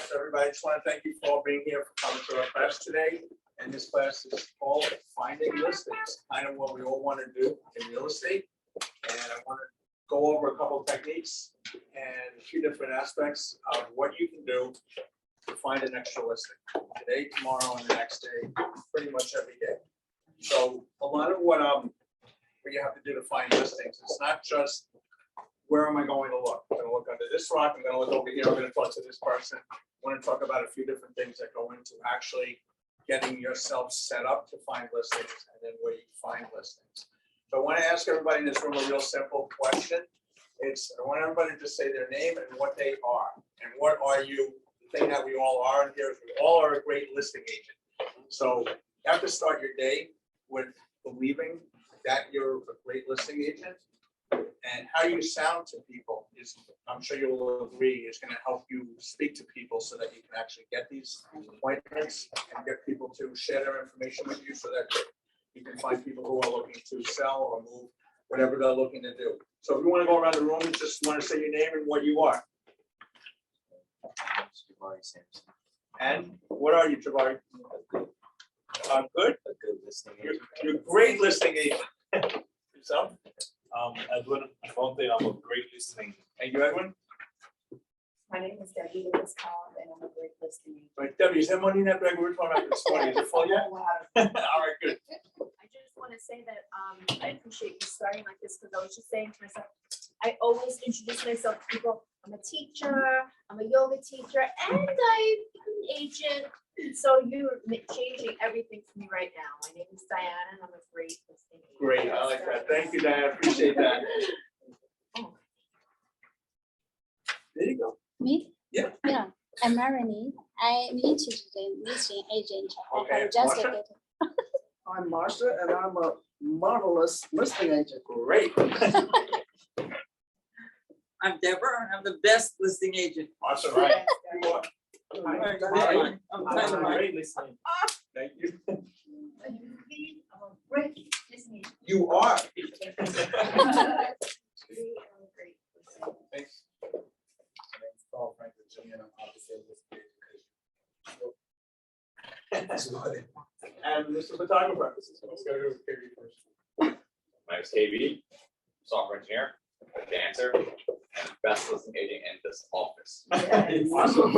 So everybody, I just want to thank you for all being here, for coming to our class today. And this class is called Finding Listings, kind of what we all want to do in real estate. And I want to go over a couple of techniques and a few different aspects of what you can do to find an extra listing today, tomorrow, and the next day, pretty much every day. So a lot of what you have to do to find listings, it's not just where am I going to look? I'm going to look under this rock. I'm going to look over here. I'm going to talk to this person. I want to talk about a few different things that go into actually getting yourself set up to find listings and then where you find listings. So I want to ask everybody in this room a real simple question. I want everybody to say their name and what they are. And what are you? The thing that we all are in here is we all are a great listing agent. So you have to start your day with believing that you're a great listing agent. And how you sound to people is, I'm sure you will agree, is going to help you speak to people so that you can actually get these appointments and get people to share their information with you so that you can find people who are looking to sell or move, whatever they're looking to do. So if you want to go around the room, you just want to say your name and what you are. And what are you, Jabari? Good. A good listing agent. You're a great listing agent. Yourself? Edwin Fonte, I'm a great listening. And you, Edwin? My name is Debbie Lewis Collins, and I'm a great listening agent. Right, Debbie, is that money in that bag we were talking about this morning? Is it full yet? All right, good. I just want to say that I appreciate you starting like this because I was just saying to myself, I always introduce myself to people. I'm a teacher, I'm a yoga teacher, and I'm an agent. So you're changing everything for me right now. My name is Diana, and I'm a great listening agent. Great, I like that. Thank you, Diana. Appreciate that. There you go. Me? Yeah. Yeah. I'm Marini. I'm interested in listing agent. Okay, I have just Marsha? get it. I'm Marsha, and I'm a marvelous listing agent. Great. I'm Deborah, and I'm the best listing agent. Awesome, right? You are. I'm Great listening. Thank you. I'm a great listening agent. You are. Thanks. And Mr. Photographer. Let's go to KB first. My name is KB, software engineer, dancer, and best listing agent in this office. Awesome.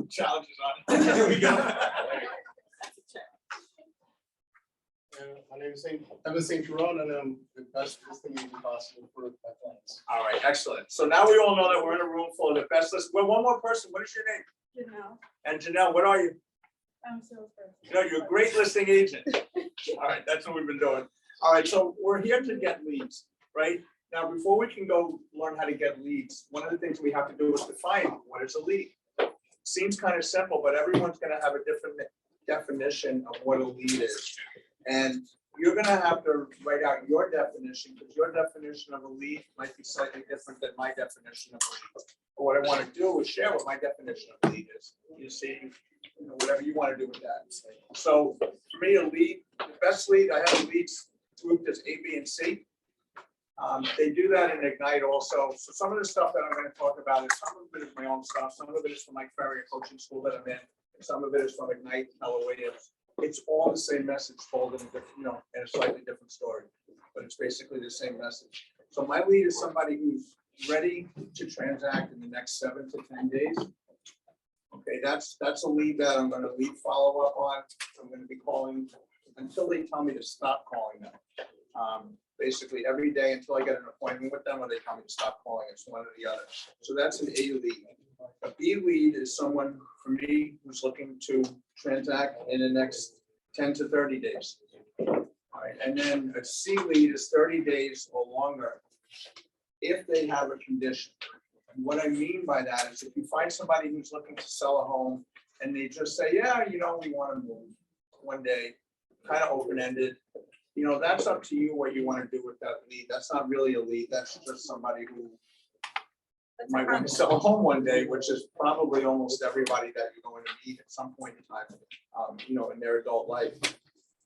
Challenges on. Here we go. My name is Evan St. Jerome, and I'm the best listing agent possible for my clients. All right, excellent. So now we all know that we're in a room full of the best list. Well, one more person. What is your name? Janelle, And Janelle, what are you? I'm a salesperson. No, you're a great listing agent. All right, that's what we've been doing. All right, so we're here to get leads, right? Now, before we can go learn how to get leads, one of the things we have to do is define what is a lead. Seems kind of simple, but everyone's going to have a different definition of what a lead is. And you're going to have to write out your definition, because your definition of a lead might be slightly different than my definition of a lead. But what I want to do is share what my definition of lead is. You see, whatever you want to do with that. So for me, a lead, the best lead, I have a leads group that's A, B, and C. They do that in Ignite also. So some of the stuff that I'm going to talk about is some of it is my own stuff. Some of it is from my career coaching school that I'm in. And some of it is from Ignite, Keller Williams. It's all the same message told in a different, in a slightly different story, but it's basically the same message. So my lead is somebody who's ready to transact in the next 7 to 10 days. Okay, that's a lead that I'm going to lead follow up on. I'm going to be calling until they tell me to stop calling them. Basically every day until I get an appointment with them, or they tell me to stop calling. It's one or the other. So that's an A lead. A B lead is someone, for me, who's looking to transact in the next 10 to 30 days. All right, and then a C lead is 30 days or longer if they have a condition. And what I mean by that is if you find somebody who's looking to sell a home and they just say, yeah, we want to move one day, kind of open-ended, that's up to you what you want to do with that lead. That's not really a lead. That's just somebody who might want to sell a home one day, which is probably almost everybody that you're going to meet at some point in time, in their adult life.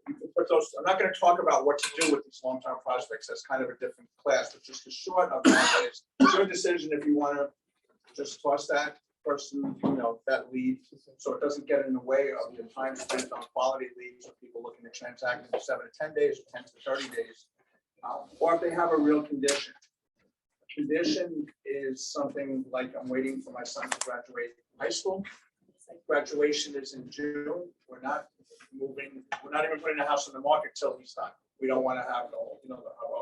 You can put those. I'm not going to talk about what to do with these long-term prospects. That's kind of a different class, but just a short of that is it's your decision if you want to just toss that person, that lead, so it doesn't get in the way of the time spent on quality leads of people looking to transact in 7 to 10 days or 10 to 30 days. Or if they have a real condition. Condition is something like I'm waiting for my son to graduate high school. Graduation is in June. We're not even putting the house on the market till he's done. We don't want to have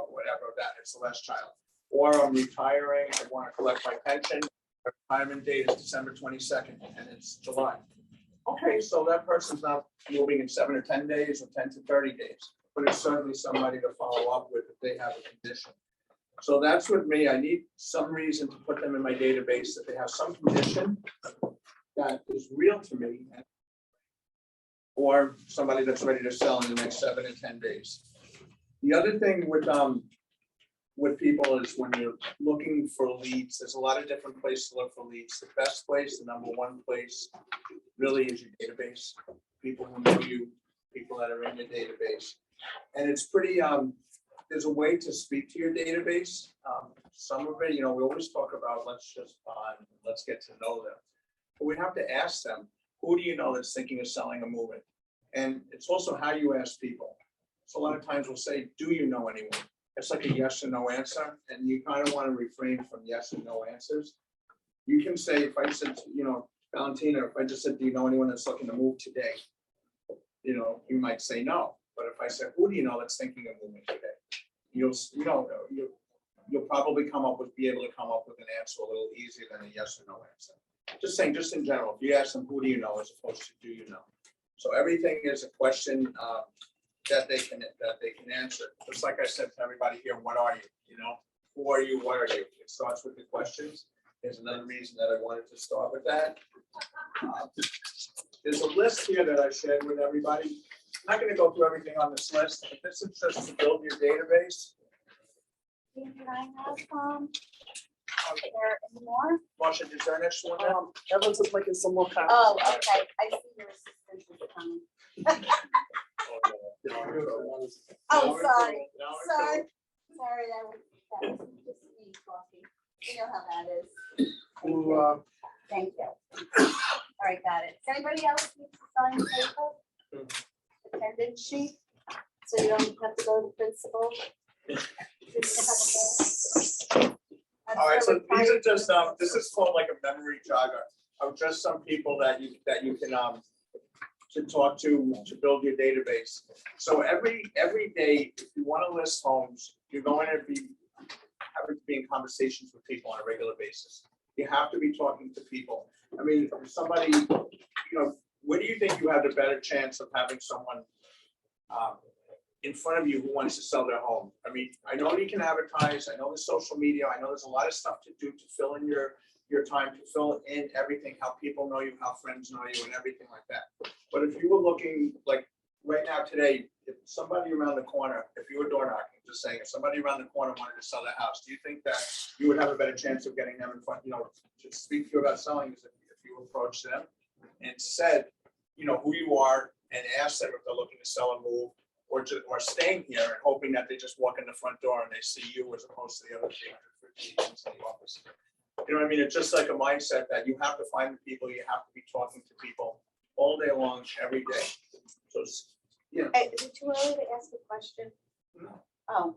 whatever that is, the last child. Or I'm retiring, I want to collect my pension. The retirement date is December 22nd and it's July. Okay, so that person's not moving in 7 or 10 days or 10 to 30 days, but it's certainly somebody to follow up with if they have a condition. So that's with me. I need some reason to put them in my database that they have some condition that is real to me. Or somebody that's ready to sell in the next 7 to 10 days. The other thing with people is when you're looking for leads, there's a lot of different places to look for leads. The best place, the number one place really is your database. People who know you, people that are in your database. And it's pretty, there's a way to speak to your database. Some of it, we always talk about let's get to know them. But we have to ask them, who do you know that's thinking of selling or moving? And it's also how you ask people. So a lot of times we'll say, do you know anyone? It's like a yes or no answer. And you kind of want to refrain from yes and no answers. You can say, if I said, Valentina, if I just said, do you know anyone that's looking to move today? You might say no. But if I said, who do you know that's thinking of moving today? You'll probably be able to come up with an answer a little easier than a yes or no answer. Just saying, just in general, if you ask them, who do you know, as opposed to do you know? So everything is a question that they can answer. Just like I said to everybody here, what are you? Who are you? What are you? It starts with the questions. There's another reason that I wanted to start with that. There's a list here that I shared with everybody. I'm not going to go through everything on this list, but this is just to build your database. Can I have, is there any more? Marcia, is there an extra one there? Evans is making some more comments. Oh, okay, I see your assistant is coming. Oh, sorry, sorry, that was just me talking. You know how that is. Thank you. All right, got it. Does anybody else need to sign the paper? Attendance sheet, so you don't have to go to the principal? All right, so these are just, this is called like a memory jogger of just some people that you can talk to build your database. So every day, if you want to list homes, you're going to be having to be in conversations with people on a regular basis. You have to be talking to people. I mean, if somebody, where do you think you have the better chance of having someone in front of you who wants to sell their home? I mean, I know you can advertise, I know there's social media, I know there's a lot of stuff to do to fill in your time, to fill in everything, how people know you, how friends know you, and everything like that. But if you were looking, like right now today, if somebody around the corner, if you were door knocking, just saying, if somebody around the corner wanted to sell their house, do you think that you would have a better chance of getting them in front, to speak to you about selling, is if you approach them and said, who you are, and ask them if they're looking to sell and move, or staying here and hoping that they just walk in the front door and they see you as opposed to the other 350 agents in the office. You know what I mean? It's just like a mindset that you have to find the people, you have to be talking to people all day long, every day. So, yeah. Is it too early to ask a question? No. Oh,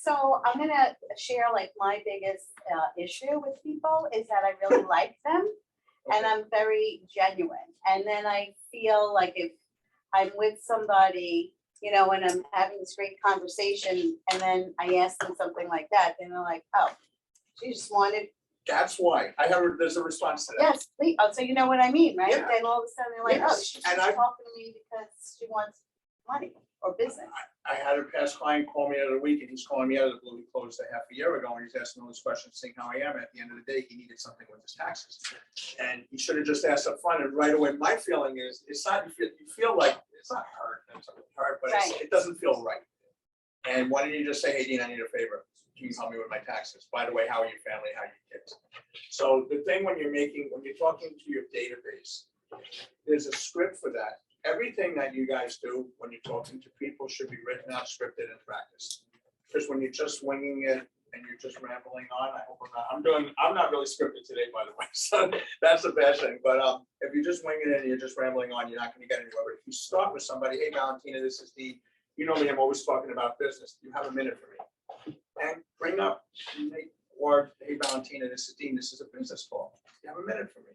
so I'm gonna share like my biggest issue with people is that I really like them and I'm very genuine. And then I feel like if I'm with somebody, and I'm having this great conversation and then I ask them something like that, then they're like, oh, she just wanted. That's why there's a response to that. Yes, please. Oh, so you know what I mean, right? Yeah. Then all of a sudden they're like, oh, Yes. she's And just talking to me because she wants money or business. I had a past client call me the other week, and he's calling me out of the blue. He closed a half a year ago, and he's asking all these questions, saying how I am. At the end of the day, he needed something with his taxes, and he should have just asked up front. And right away, my feeling is, it's not. You feel like it's not hurt. It's hurt, but Right. it doesn't feel right. And why don't you just say, hey, Dean, I need a favor. Can you help me with my taxes? By the way, how are your family? How are your kids? So the thing when you're talking to your database, there's a script for that. Everything that you guys do when you're talking to people should be written out, scripted, and practiced. Because when you're just winging it and you're just rambling on, I hope I'm not really scripted today, by the way, so that's a bad thing, but, if you're just winging it and you're just rambling on, you're not gonna get anywhere, but if you start with somebody, hey, Valentina, this is the, you know me, I'm always talking about business, you have a minute for me. And bring up, or, hey, Valentina, this is Dean, this is a business call, you have a minute for me.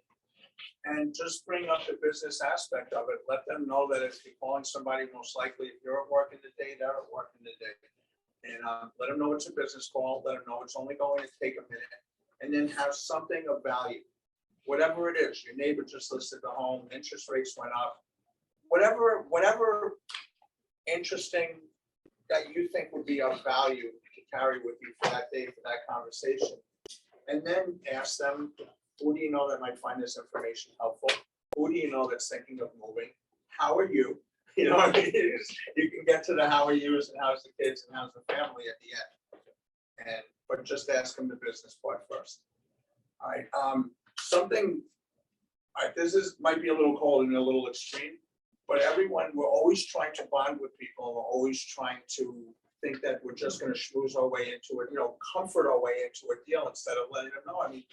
And just bring up the business aspect of it, let them know that if you're calling somebody, most likely, if you're at work in the day, they're at work in the day. And let them know it's a business call, let them know it's only going to take a minute, and then have something of value. Whatever it is, your neighbor just listed the home, interest rates went up, whatever interesting that you think would be of value to carry with you for that day, for that conversation. And then ask them, who do you know that might find this information helpful? Who do you know that's thinking of moving? How are you? You know, what I mean, you can get to the how are yous and how's the kids and how's the family at the end. But just ask them the business part first. All right, something, all right, might be a little cold and a little extreme, but we're always trying to bond with people. We're always trying to think that we're just gonna schmooze our way into it, comfort our way into a deal instead of letting them know. I mean,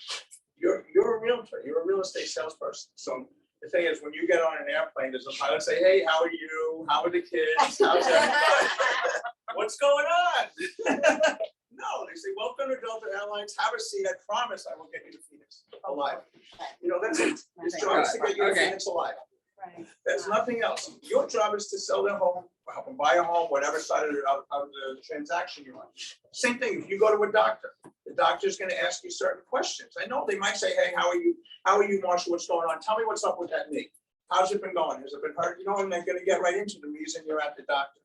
you're a realtor, you're a real estate salesperson. So the thing is, when you get on an airplane, does the pilot say, hey, how are you? How are the kids? How's everybody? What's going on? No, they say, welcome to Delta Airlines. Have a seat. I promise I will get you to Phoenix alive. That's it. His job is to get you to Phoenix alive. Right. That's nothing else. Your job is to sell their home, help them buy a home, whatever side of the transaction you're on. Same thing, if you go to a doctor, the doctor's gonna ask you certain questions. I know they might say, hey, how are you? How are you, Marshall? What's going on? Tell me what's up with that knee. How's it been going? Has it been hurt? And they're gonna get right into the reason you're at the doctor.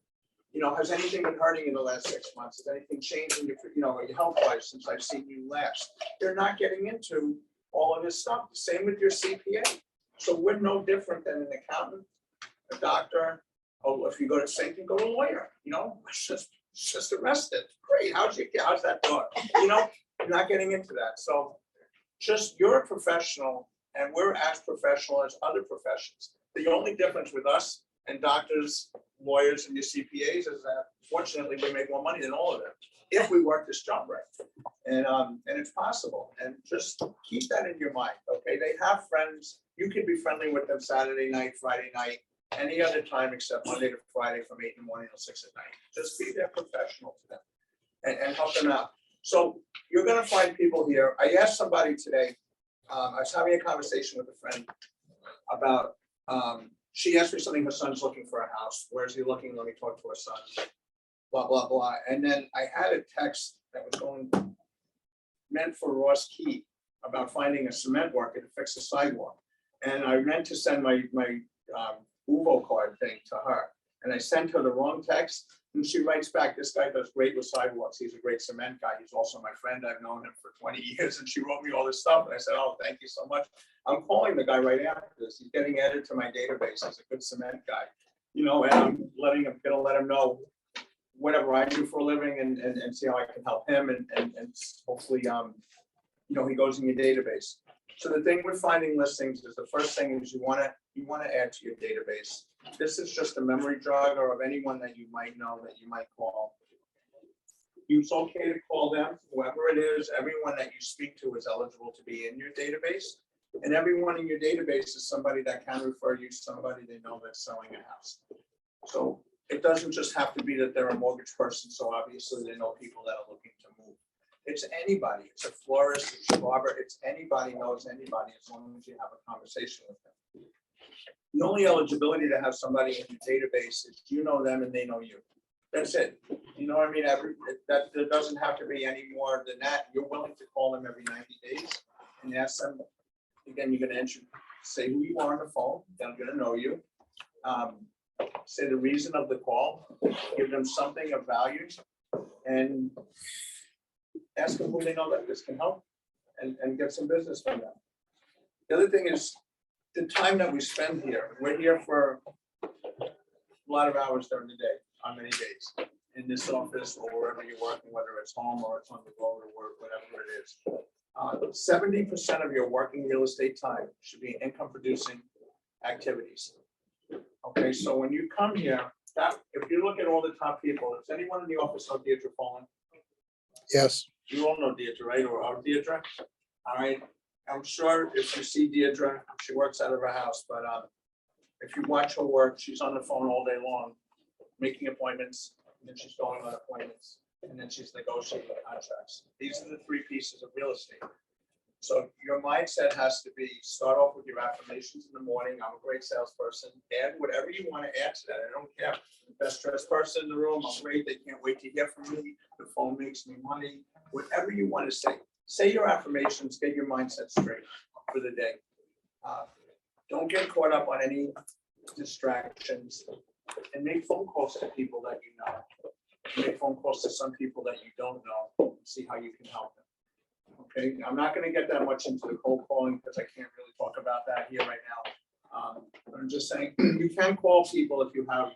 Has anything been hurting in the last 6 months? Has anything changed in your health life since I've seen you last? They're not getting into all of this stuff. Same with your CPA. So we're no different than an accountant, a doctor. Oh, if you go to same thing, go to a lawyer. Just arrested. Great. How's that dog? You're not getting into that. So you're a professional, and we're as professional as other professions. The only difference with us and doctors, lawyers, and your CPAs is that fortunately we make more money than all of them if we work this job right. And it's possible. And just keep that in your mind. Okay, they have friends. You can be friendly with them Saturday night, Friday night, any other time except Monday to Friday from 8 in the morning till 6 at night. Just be there professional to them and help them out. So you're going to find people here. I asked somebody today, I was having a conversation with a friend about, she asked me something, her son's looking for a house. Where is he looking? Let me talk to her son. Blah, blah, blah. And then I had a text that was meant for Ross Key about finding a cement worker to fix the sidewalk. And I meant to send my UVO card thing to her. And I sent her the wrong text. And she writes back, this guy does great with sidewalks. He's a great cement guy. He's also my friend. I've known him for 20 years. And she wrote me all this stuff. And I said, oh, thank you so much. I'm calling the guy right after this. He's getting added to my database as a good cement guy. And I'm gonna let him know whatever I do for a living and see how I can help him. And hopefully, he goes in your database. So the thing with finding listings is the first thing is you want to add to your database. This is just a memory jogger of anyone that you might know that you might call. It's okay to call them, whoever it is. Everyone that you speak to is eligible to be in your database, and everyone in your database is somebody that can refer you to somebody they know that's selling a house. So it doesn't just have to be that they're a mortgage person. So obviously they know people that are looking to move. It's anybody. It's a florist, it's a barber, it's anybody knows anybody as long as you have a conversation with them. The only eligibility to have somebody in your database is you know them and they know you. That's it. You know what I mean? There doesn't have to be any more than that. You're willing to call them every 90 days and ask them. Again, you're going to say who you are on the phone. They're going to know you. Say the reason of the call. Give them something of value and ask them who they know that this can help and get some business from them. The other thing is the time that we spend here. We're here for a lot of hours during the day, on many days, in this office or wherever you're working, whether it's home or it's on the road or work, whatever it is. 70% of your working real estate time should be income producing activities. Okay, so when you come here, if you look at all the top people, is anyone in the office of Deirdre Fallen? Yes. You all know Deirdre, right, or our Deirdre? All right, I'm sure if you see Deirdre, she works out of her house, but if you watch her work, she's on the phone all day long, making appointments, and then she's going on appointments, and then she's negotiating contracts. These are the three pieces of real estate. So your mindset has to be, start off with your affirmations in the morning. I'm a great salesperson. Add whatever you want to add to that. I don't care. Best dressed person in the room. I'm great. They can't wait to hear from me. The phone makes me money. Whatever you want to say. Say your affirmations. Get your mindset straight for the day. Don't get caught up on any distractions. And make phone calls to people that you know. Make phone calls to some people that you don't know. See how you can help them. Okay, I'm not gonna get that much into the cold calling because I can't really talk about that here right now. I'm just saying, you can call people if you have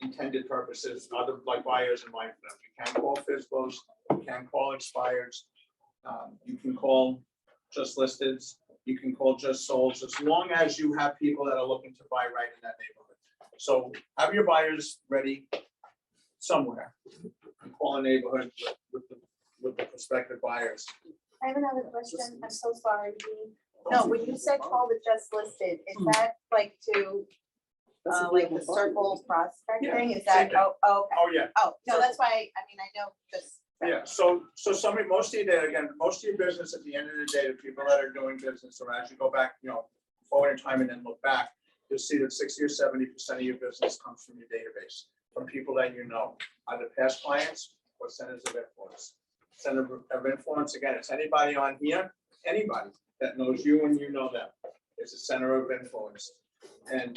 intended purposes, other like buyers in mind for them. You can call FISBOs, you can call expireds, you can call just listeds, you can call just solds, as long as you have people that are looking to buy right in that neighborhood. So have your buyers ready somewhere. And call a neighborhood with the prospective buyers. I have another question. I'm so sorry. No, when you said call the just listed, is that like to, like the circle prospecting? Is that, same thing. oh, okay. Oh, yeah. Oh, no, that's why, I mean, I know just. Yeah, so most of your day, again, most of your business at the end of the day, the people that are doing business, or as you go back, forward in time and then look back, you'll see that 60 or 70% of your business comes from your database, from people that you know, either past clients or centers of influence. Center of influence, again, it's anybody on here, anybody that knows you and you know them. It's a center of influence. And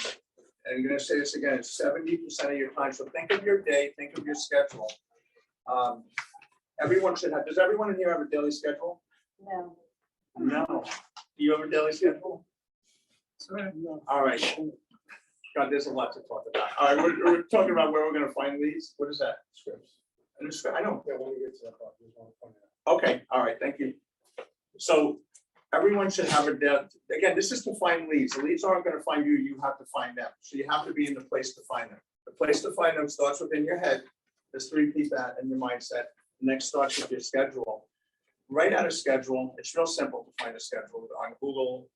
I'm gonna say this again, it's 70% of your time. So think of your day, think of your schedule. Everyone should have, does everyone in here have a daily schedule? No. No. Do you have a daily schedule? All right. God, there's a lot to talk about. All right, we're talking about where we're gonna find leads. What is that? Scripts. I know. Yeah, when we get to that part, just want to point it out. Okay, all right, thank you. So everyone should have a, again, this is to find leads. The leads aren't gonna find you, you have to find them. So you have to be in the place to find them. The place to find them starts within your head. Just to repeat that in your mindset. Next starts with your schedule. Write out a schedule. It's real simple to find a schedule on Google.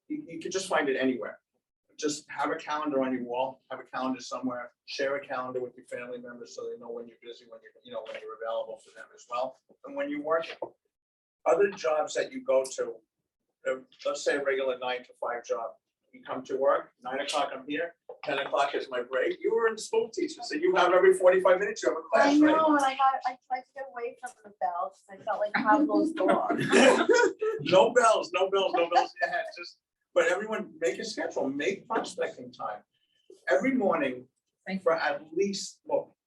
You can just find it anywhere. Just have a calendar on your wall, have a calendar somewhere, share a calendar with your family members so they know when you're busy, when you're available for them as well, and when you're working. Other jobs that you go to, let's say a regular 9 to 5 job. You come to work, 9 o'clock I'm here, 10 o'clock is my break. You were in school teacher, so you have every 45 minutes, you have a class, I right? know, and I tried to get away from the bells. I felt like Pablo's dog. No bells in your head, but everyone make a schedule, make prospecting time. Every morning for at least,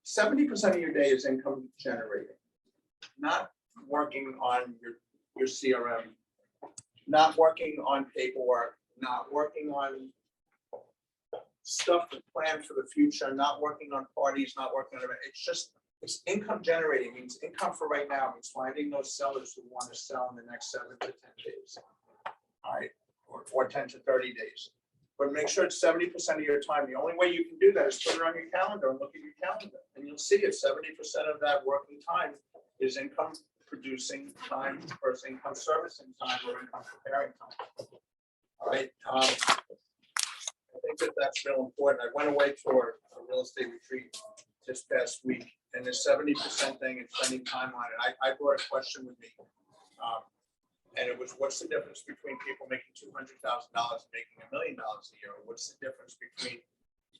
70% of your day is income generating. Not working on your CRM, not working on paperwork, not working on stuff to plan for the future, not working on parties, not working on it. It's income generating, means income for right now, means finding those sellers who want to sell in the next 7 to 10 days. All right, or 10 to 30 days. But make sure it's 70% of your time. The only way you can do that is put it on your calendar and look at your calendar. And you'll see it, 70% of that working time is income producing time versus income servicing time or income preparing time. All right. I think that's real important. I went away for a real estate retreat this past week, and the 70% thing and spending time on it. I brought a question with me. And it was, what's the difference between people making $200,000 and making $1 million a year? What's the difference between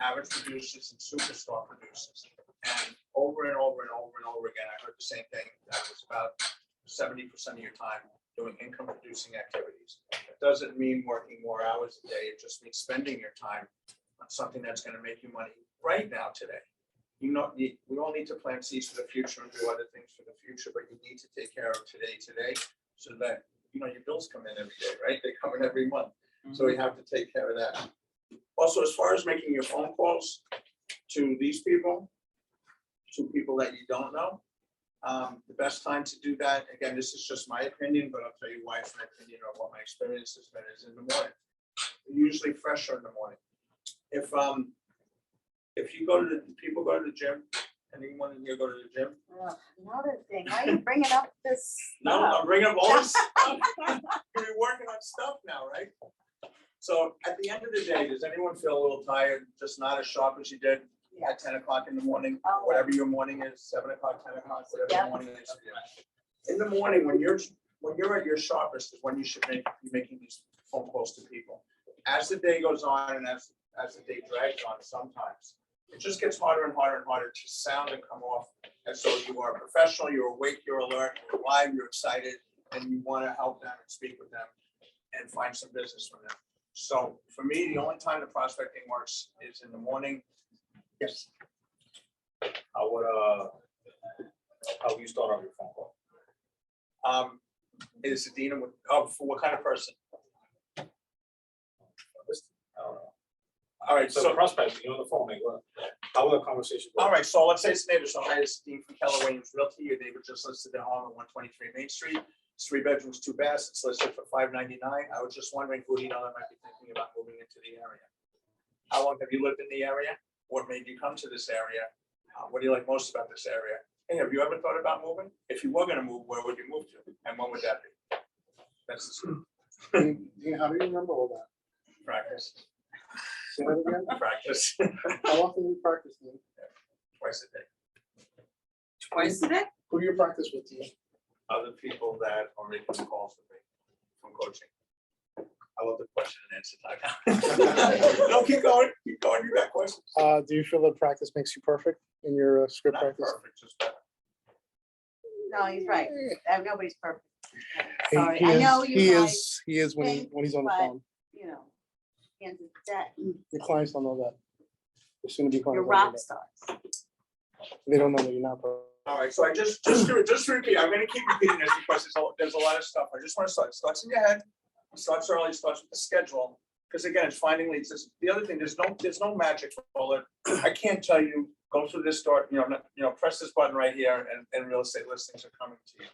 average producers and superstar producers? And over and over and over and over again, I heard the same thing. That was about 70% of your time doing income producing activities. It doesn't mean working more hours a day. It just means spending your time on something that's going to make you money right now today. We all need to plant seeds for the future and do other things for the future, but you need to take care of today, so that your bills come in every day, right? They come in every month. So we have to take care of that. Also, as far as making your phone calls to these people, to people that you don't know, the best time to do that, again, this is just my opinion, but I'll tell you why it's my opinion or what my experience has been, is in the morning. Usually fresher in the morning. If you people go to the gym Anyone in here go to the gym? Another thing, why are you bringing up this? No, stuff? I'm bringing up all this stuff. You're working on stuff now, right? So at the end of the day, does anyone feel a little tired, just not as sharp as you did at 10 o'clock in the morning? Oh. Whatever your morning is, 7 o'clock, 10 o'clock, whatever Yeah. your morning is. for you. In the morning, when you're at your sharpest is when you should be making these phone calls to people. As the day goes on and as the day drags on, sometimes it just gets harder and harder and harder to sound and come off as though you are a professional, you're awake, you're alert, you're alive, you're excited, and you want to help them and speak with them and find some business from them. So for me, the only time the prospecting works is in the morning. Yes. How would you start off your phone call? Is Adina for what kind of person? I don't know. All right, So so, prospect, you're on the phone, like, what? How would a conversation go? all right, so let's say it's a neighbor. So hi, it's Dean from Keller Williams Realty. Your neighbor just listed their home at 123 Main Street. It's 3 bedrooms, 2 baths. It's listed for $599. I was just wondering who that might be thinking about moving into the area. How long have you lived in the area? What made you come to this area? What do you like most about this area? Hey, have you ever thought about moving? If you were gonna move, where would you move to? And when would that be? That's the Dean, how do you remember all that? practice. Say that again? Practice How often do you practice, Dean? twice a day. Twice a day? Who do you practice with, Dean? Other people that are making calls with me from coaching. I love the question and answer time. No, keep going, you got questions. Do you feel that practice makes you perfect in your script Not practice? perfect, just better. No, he's right. Nobody's perfect. He- Sorry, he I is- know He you guys, is, he is when he's on the but- phone. you know, hands of debt, Your clients don't know that. Your soon-to-be clients. you're don't know rock that. stars. They don't know that you're not perfect. All right, so I just to repeat, I'm gonna keep repeating this because there's a lot of stuff. I just want to start. It starts in your head. It starts early, it starts with the schedule. Because again, it's finding leads. The other thing, there's no magic bullet. I can't tell you, go through this door, press this button right here and real estate listings are coming to you.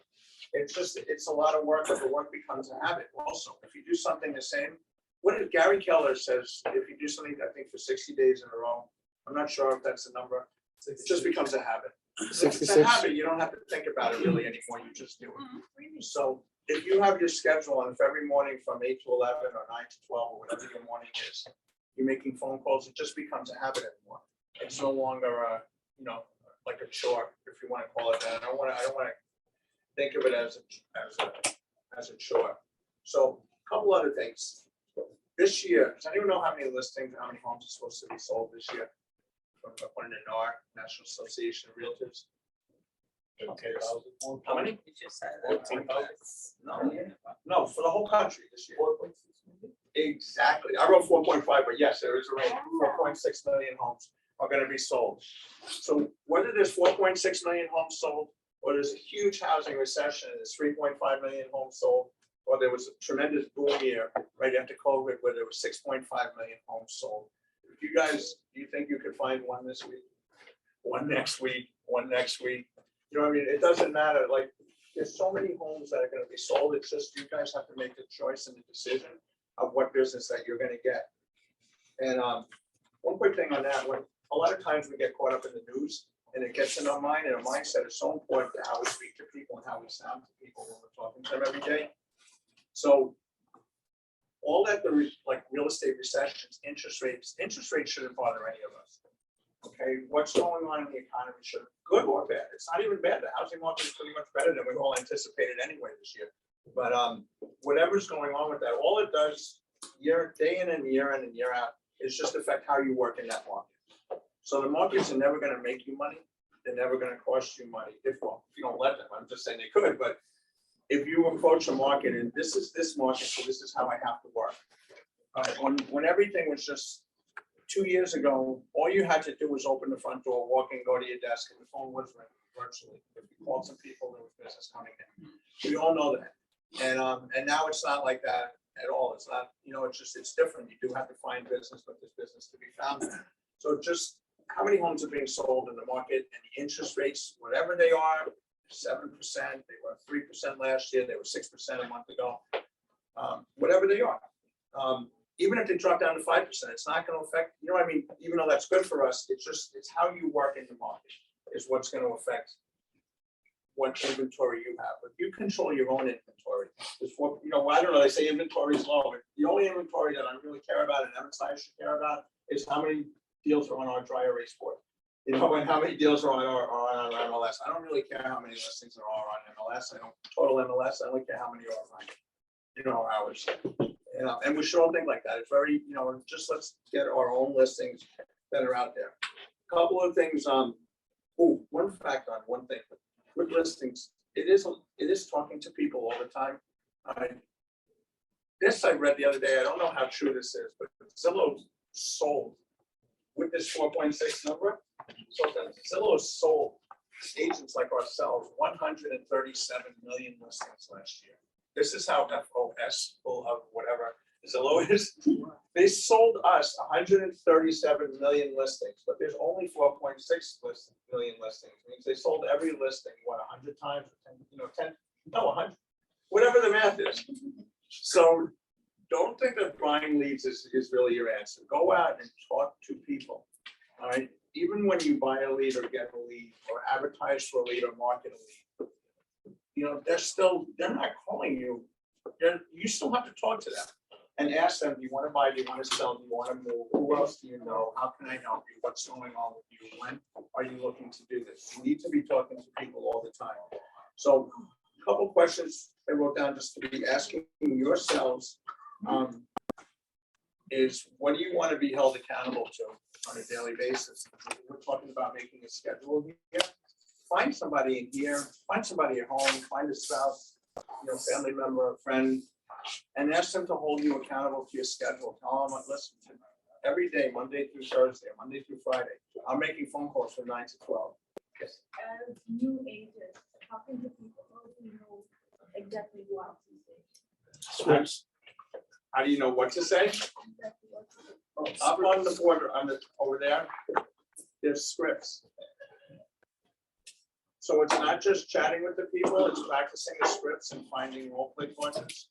It's a lot of work, but the work becomes a habit also. If you do something the same, what did Gary Keller says, if you do something, I think for 60 days in a row, I'm not sure if that's the number, it just becomes a habit. It's a 66. habit, you don't have to think about it really anymore, you just do it. So if you have your schedule and if every morning from 8 to 11 or 9 to 12 or whatever your morning is, you're making phone calls, it just becomes a habit anymore. It's no longer like a chore, if you want to call it that. I don't want to think of it as a chore. So a couple other things. This year, does anyone know how many listings, how many homes are supposed to be sold this year? From according to NAR, National Association of Realtors. Okay, How many? You just said that. No, for the whole country this year. Exactly. I wrote 4.5, but yes, there is a range. 4.6 million homes are going to be sold. So whether there's 4.6 million homes sold, or there's a huge housing recession and there's 3.5 million homes sold, or there was a tremendous boom year right after COVID where there was 6.5 million homes sold. If you guys, do you think you could find one this week? One next week, one next week? You know what I mean? It doesn't matter. Like, there's so many homes that are going to be sold. It's just you guys have to make the choice and the decision of what business that you're going to get. And one quick thing on that, when a lot of times we get caught up in the news and it gets in our mind, and our mindset is so important to how we speak to people and how we sound to people when we're talking to them every day. So all that like real estate recessions, interest rates shouldn't bother any of us. Okay, what's going on in the economy should, good or bad, it's not even bad. The housing market is pretty much better than we all anticipated anyway this year. But whatever's going on with that, all it does day in and year out is just affect how you work in that market. So the markets are never going to make you money. They're never going to cost you money. If you don't let them, I'm just saying they could. But if you approach a market and this is this market, so this is how I have to work. When everything was just 2 years ago, all you had to do was open the front door, walk in, go to your desk, and the phone was ringing virtually. If you called some people, there was business coming in. We all know that. And now it's not like that at all. It's not, it's different. You do have to find business, but there's business to be found. So just how many homes are being sold in the market and the interest rates, whatever they are, 7%, they were 3% last year, they were 6% a month ago, whatever they are. Even if they drop down to 5%, it's not going to affect, even though that's good for us, it's how you work in the market. is what's gonna affect what inventory you have, but you control your own inventory. Before, I don't know, they say inventory is low, but the only inventory that I really care about and advertisers should care about is how many deals are on our dry erase board. And how many deals are on our MLS. I don't really care how many listings there are on MLS. I don't total MLS. I only care how many are on, ours. And we should all think like that. It's very, just let's get our own listings that are out there. Couple of things. One fact on one thing with listings. It is talking to people all the time. This I read the other day. I don't know how true this is, but Zillow sold with this 4.6 number. So Zillow sold agents like ourselves 137 million listings last year. This is how FOS full of whatever Zillow is. They sold us 137 million listings, but there's only 4.6 million listings. It means they sold every listing, 100 times, 100, whatever the math is. So don't think that buying leads is really your answer. Go out and talk to people. All right. Even when you buy a lead or get a lead or advertise for a lead or market a lead, they're not calling you. You still have to talk to them and ask them, do you want to buy? Do you want to sell? Do you want to move? Who else do you know? How can I help you? What's going on with you? When are you looking to do this? You need to be talking to people all the time. So a couple questions I wrote down just to be asking yourselves is what do you want to be held accountable to on a daily basis? We're talking about making a schedule here. Find somebody in here, find somebody at home, find a spouse, family member, a friend, and ask them to hold you accountable to your schedule. Tell them, listen, every day, Monday through Thursday, Monday through Friday, I'm making phone calls from 9 to 12. Yes. As new agents, talking to people, how do you know exactly what to say? Scripts. How do you know what to say? Exactly what to say. Up on the board, over there, there's scripts. So it's not just chatting with the people, it's practicing the scripts and finding role play partners.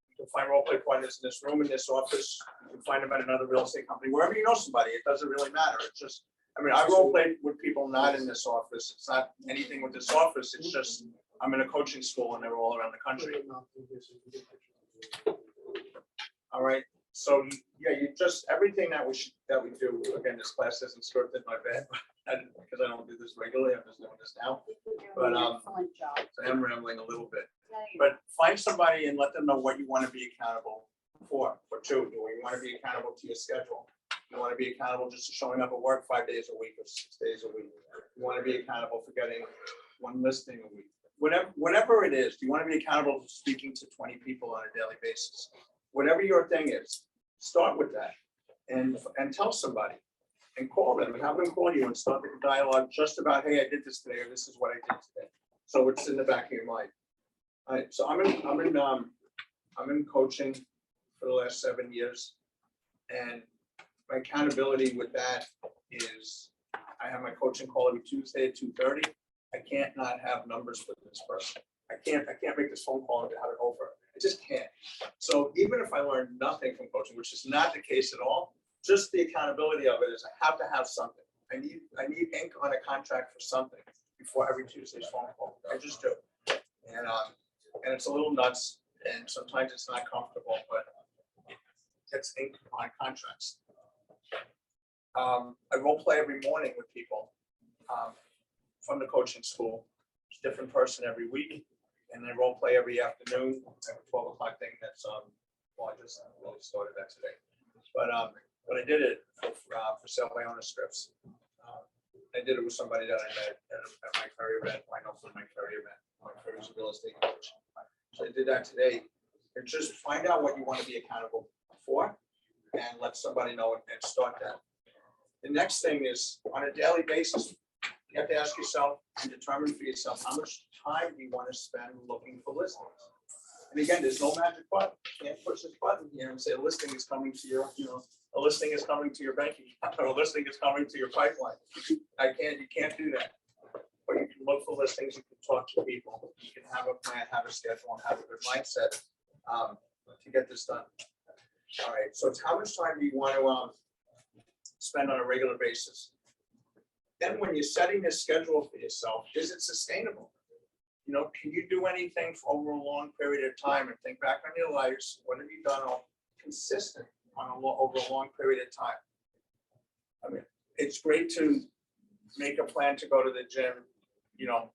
You can find role play partners in this room, in this office. You can find them at another real estate company, wherever you know somebody. It doesn't really matter. It's just, I role play with people not in this office. It's not anything with this office. It's just, I'm in a coaching school and they're all around the country. All right. So you just everything that we do. Again, this class isn't scripted, my bad, because I don't do this regularly. I'm just doing this now. But Excellent job. so I'm rambling a little bit. But find somebody and let them know what you want to be accountable for. For two, do you want to be accountable to your schedule? You want to be accountable just to showing up at work 5 days a week or 6 days a week. You want to be accountable for getting one listing a week. Whatever it is, do you want to be accountable for speaking to 20 people on a daily basis? Whatever your thing is, start with that and tell somebody and call them and have them call you and start the dialogue just about, hey, I did this today, or this is what I did today. So it's in the back of your mind. All right, so I'm in coaching for the last 7 years, and my accountability with that is I have my coaching call every Tuesday at 2:30. I can't not have numbers for this person. I can't make this phone call and have it over. I just can't. So even if I learn nothing from coaching, which is not the case at all, just the accountability of it is I have to have something. I need ink on a contract for something before every Tuesday's phone call. I just do. And it's a little nuts, and sometimes it's not comfortable, but it's ink on contracts. I role play every morning with people from the coaching school. It's a different person every week. And I role play every afternoon. I have a 12 o'clock thing that's well, I just really started that today. But I did it for sale by owner scripts. I did it with somebody that I met at my career event. I know from my career event. My career is a real estate coach. So I did that today. And just find out what you want to be accountable for and let somebody know and start that. The next thing is on a daily basis, you have to ask yourself and determine for yourself how much time do you want to spend looking for listings. And again, there's no magic button. You can't push this button here and say a listing is coming to your, a listing is coming to your bank account, or a listing is coming to your pipeline. You can't do that. But you can look for listings, you can talk to people, you can have a plan, have a schedule, and have a good mindset to get this done. All right, so it's how much time do you want to spend on a regular basis? then when you're setting this schedule for yourself, is it sustainable? You know, can you do anything for over a long period of time and think back on your lives? What have you done all consistent on over a long period of time? I mean, it's great to make a plan to go to the gym, you know,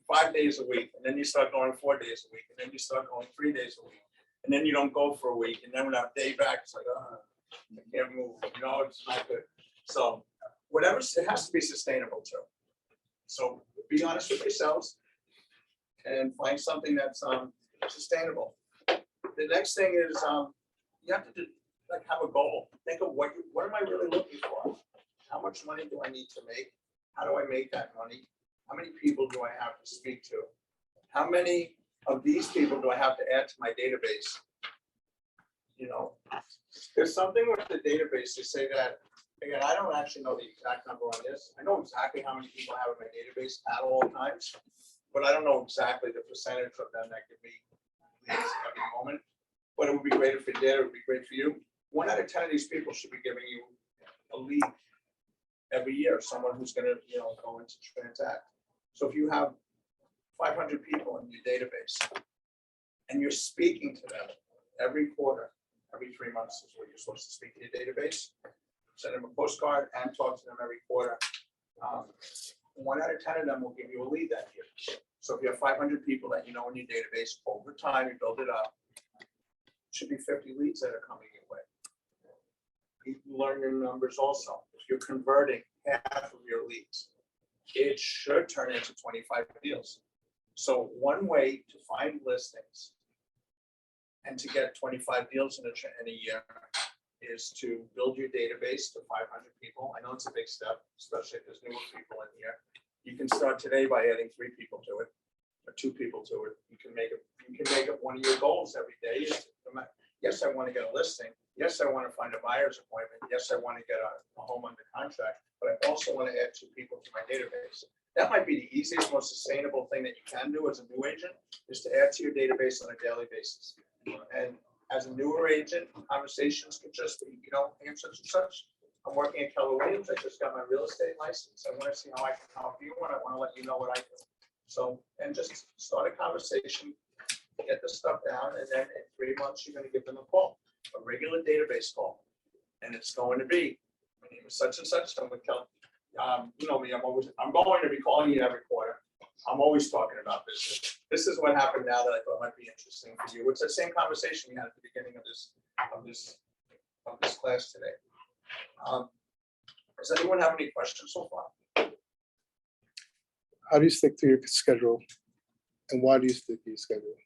5 days a week, and then you start going 4 days a week, and then you start going 3 days a week, and then you don't go for a week, and then when that day back, it's like, oh, I can't move, you know, it's not good. So whatever, it has to be sustainable too. So be honest with yourselves and find something that's sustainable. The next thing is you have to do, like, have a goal. Think of what am I really looking for? How much money do I need to make? How do I make that money? How many people do I have to speak to? How many of these people do I have to add to my database? You know, there's something with the database to say that, again, I don't actually know the exact number on this. I know exactly how many people I have in my database at all times, but I don't know exactly the percentage of them that give me leads at every moment. But it would be great if it did, it would be great for you. 1 out of 10 of these people should be giving you a lead every year, someone who's gonna, you know, go into transact. So if you have 500 people in your database and you're speaking to them every quarter, every 3 months is what you're supposed to speak to your database, send them a postcard and talk to them every quarter. 1 out of 10 of them will give you a lead that year. So if you have 500 people that you know in your database, over time, you build it up, it should be 50 leads that are coming your way. You can learn your numbers also. If you're converting half of your leads, it should turn into 25 deals. So one way to find listings and to get 25 deals in a year is to build your database to 500 people. I know it's a big step, especially if there's newer people in here. You can start today by adding 3 people to it, or 2 people to it. You can make it one of your goals every day. Yes, I want to get a listing. Yes, I want to find a buyer's appointment. Yes, I want to get a home under contract, but I also want to add 2 people to my database. That might be the easiest, most sustainable thing that you can do as a new agent, is to add to your database on a daily basis. And as a newer agent, conversations could just be, you know, hey, such and such. I'm working at Keller Williams. I just got my real estate license. I want to see how I can help you, and I want to let you know what I do. So, and just start a conversation, get the stuff down, and then in 3 months, you're going to give them a call, a regular database call. And it's going to be, my name is such and such. I'm with Keller. You know me, I'm going to be calling you every quarter. I'm always talking about business. This is what happened now that I thought might be interesting for you. It's the same conversation we had at the beginning of this class today. Does anyone have any questions so far? How do you stick to your schedule? And why do you stick to your schedule?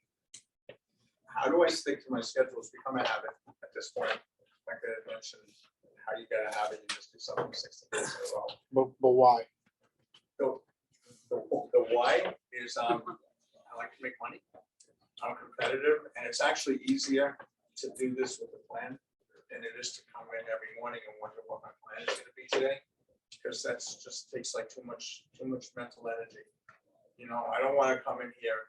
How do I stick to my schedule? It's become a habit at this point. Like I mentioned, how you get a habit, you just do something 60 days in a row. But why? The why is I like to make money. I'm competitive, and it's actually easier to do this with a plan than it is to come in every morning and wonder what my plan is going to be today, because that's just takes like too much mental energy. You know, I don't want to come in here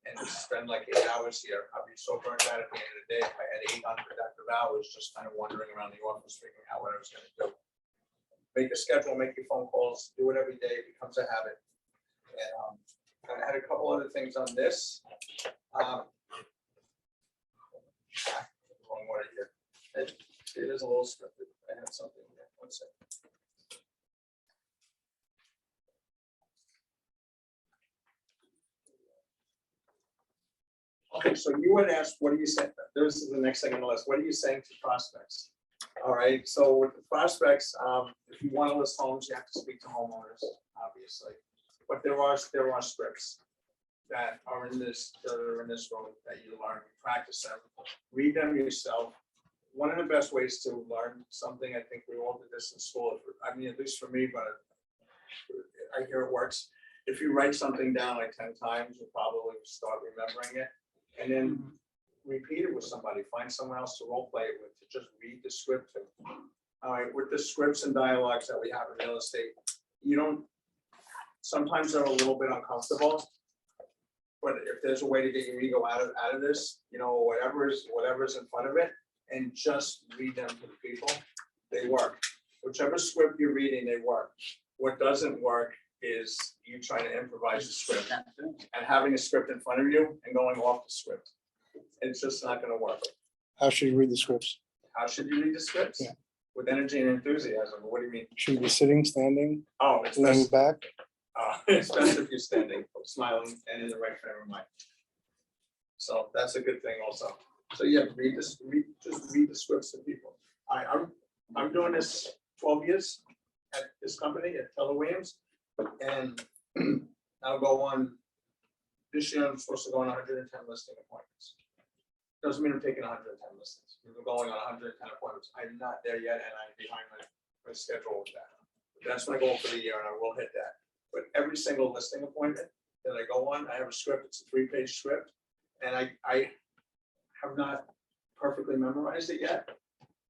and spend like 8 hours here. I'd be so burnt out at the end of the day if I had 8 unproductive hours just kind of wandering around the office figuring out what I was going to do. Make a schedule, make your phone calls, do it every day. It becomes a habit. And I had a couple other things on this. Wrong word here. It is a little scripted. I had something there. 1 second. Okay, so you would ask, what are you saying? This is the next thing on the list. What are you saying to prospects? All right, so with the prospects, if you want to list homes, you have to speak to homeowners, obviously. But there are scripts that are in this room that you learn, you practice them, read them yourself. One of the best ways to learn something, I think we all did this in school. I mean, at least for me, but I hear it works. If you write something down like 10 times, you'll probably start remembering it. And then repeat it with somebody, find someone else to role play it with, to just read the script to. All right, with the scripts and dialogues that we have in real estate, sometimes they're a little bit uncomfortable, but if there's a way to get your ego out of this, you know, whatever's in front of it, and just read them to the people, they work. whichever script you're reading, they work. What doesn't work is you trying to improvise a script and having a script in front of you and going off the script. It's just not gonna work. How should you read the scripts? How should you read the scripts? Yeah. With energy and enthusiasm. What do you mean? Should you be sitting, standing, Oh, it's laying best, back? it's best if you're standing, smiling, and in the right frame of mind. So that's a good thing also. So yeah, just read the scripts to people. I'm doing this 12 years at this company, at Keller Williams. And I'll go on, this year I'm supposed to go on 110 listing appointments. Doesn't mean I'm taking 110 listings. We're going on 110 appointments. I'm not there yet and I'm behind my schedule with that. That's my goal for the year and I will hit that. But every single listing appointment that I go on, I have a script. It's a 3-page script. And I have not perfectly memorized it yet.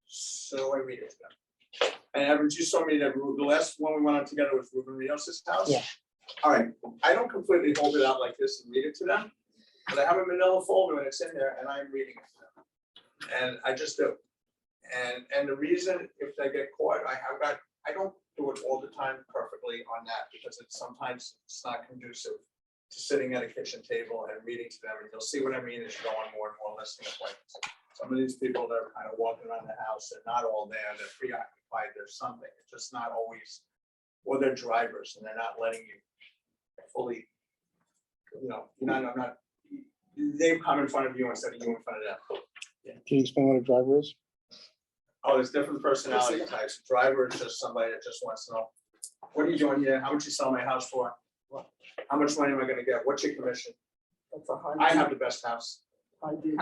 So I read it to them. And Evans, you saw me that the last one we went on together was Ruben Rios' house. Yeah. All right, I don't completely hold it out like this and read it to them, but I have a manila folder and it's in there and I'm reading it to them. And I just do. And the reason if they get caught, I don't do it all the time perfectly on that because sometimes it's not conducive to sitting at a kitchen table and reading to them. And you'll see what I mean as you go on more and more listing appointments. Some of these people that are kind of walking around the house, they're not all there, they're preoccupied, there's something, it's just not always, or they're drivers and they're not letting you fully, I'm not, they've come in front of you instead of you in front of them. Can you explain what a driver is? Oh, there's different personality types. Driver is just somebody that just wants to know, what are you doing here? How much you sell my house for? How much money am I gonna get? What's your commission? That's a high. I have the best house. I did.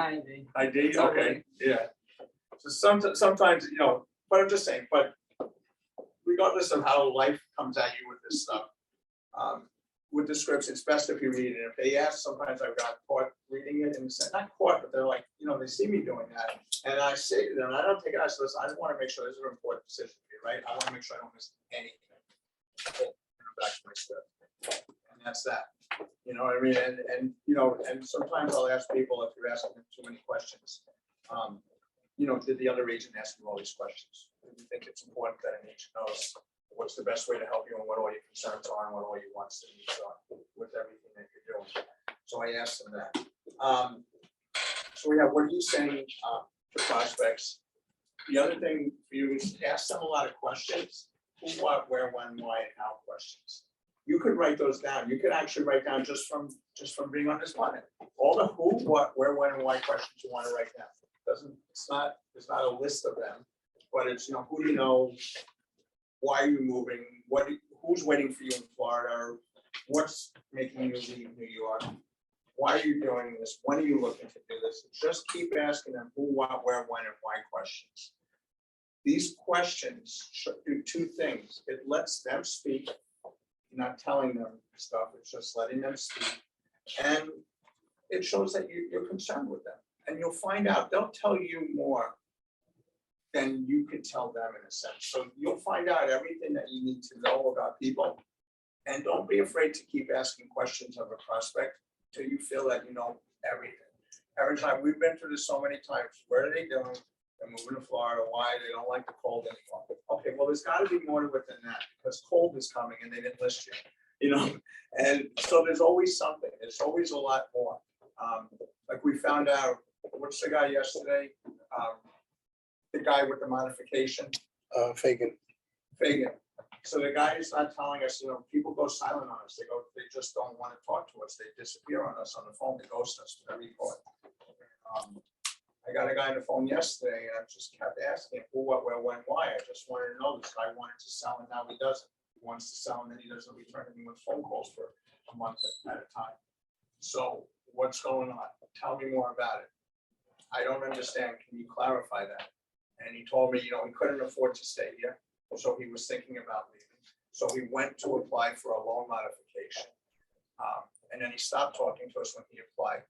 I did, okay, yeah. So sometimes, but I'm just saying, but regardless of how life comes at you with this stuff, with the scripts, it's best if you read it. If they ask, sometimes I've got caught reading it and not caught, but they're like, they see me doing that. And I say to them, I don't take it, I say, listen, I just want to make sure this is an important decision for you, right? I want to make sure I don't miss anything. Back to my script. And that's that. You know what I mean? And sometimes I'll ask people if you're asking them too many questions. Did the other agent ask you all these questions? Do you think it's important that an agent knows what's the best way to help you and what all your concerns are and what all your wants and needs are with everything that you're doing? So I asked them that. So we have, what are you saying to prospects? The other thing for you is ask them a lot of questions. Who, what, where, when, why, and how questions. You could write those down. You could actually write down just from being on this planet. All the who, what, where, when, and why questions you want to write down. It's not a list of them, but it's, who do you know? Why are you moving? Who's waiting for you in Florida? What's making you leave New York? Why are you doing this? When are you looking to do this? Just keep asking them who, what, where, when, and why questions. These questions should do two things. It lets them speak. You're not telling them stuff, it's just letting them speak. And it shows that you're concerned with them. And you'll find out, they'll tell you more than you can tell them in a sense. So you'll find out everything that you need to know about people. And don't be afraid to keep asking questions of a prospect till you feel that you know everything. Every time, we've been through this so many times. What are they doing? They're moving to Florida. Why? They don't like the cold anymore. Okay, well, there's got to be more to it than that because cold is coming and they didn't list you, And so there's always something. There's always a lot more. Like we found out, what's the guy yesterday? The guy with the modification. Fagan. So the guy is not telling us, people go silent on us. They just don't want to talk to us. They disappear on us on the phone. They ghost us. Whatever you call it. I got a guy on the phone yesterday and I just kept asking who, what, where, when, why. I just wanted to know this guy wanted to sell and now he doesn't. He wants to sell and then he doesn't return anyone phone calls for a month at a time. So what's going on? Tell me more about it. I don't understand. Can you clarify that? And he told me, he couldn't afford to stay here. So he was thinking about leaving. So he went to apply for a loan modification. And then he stopped talking to us when he applied.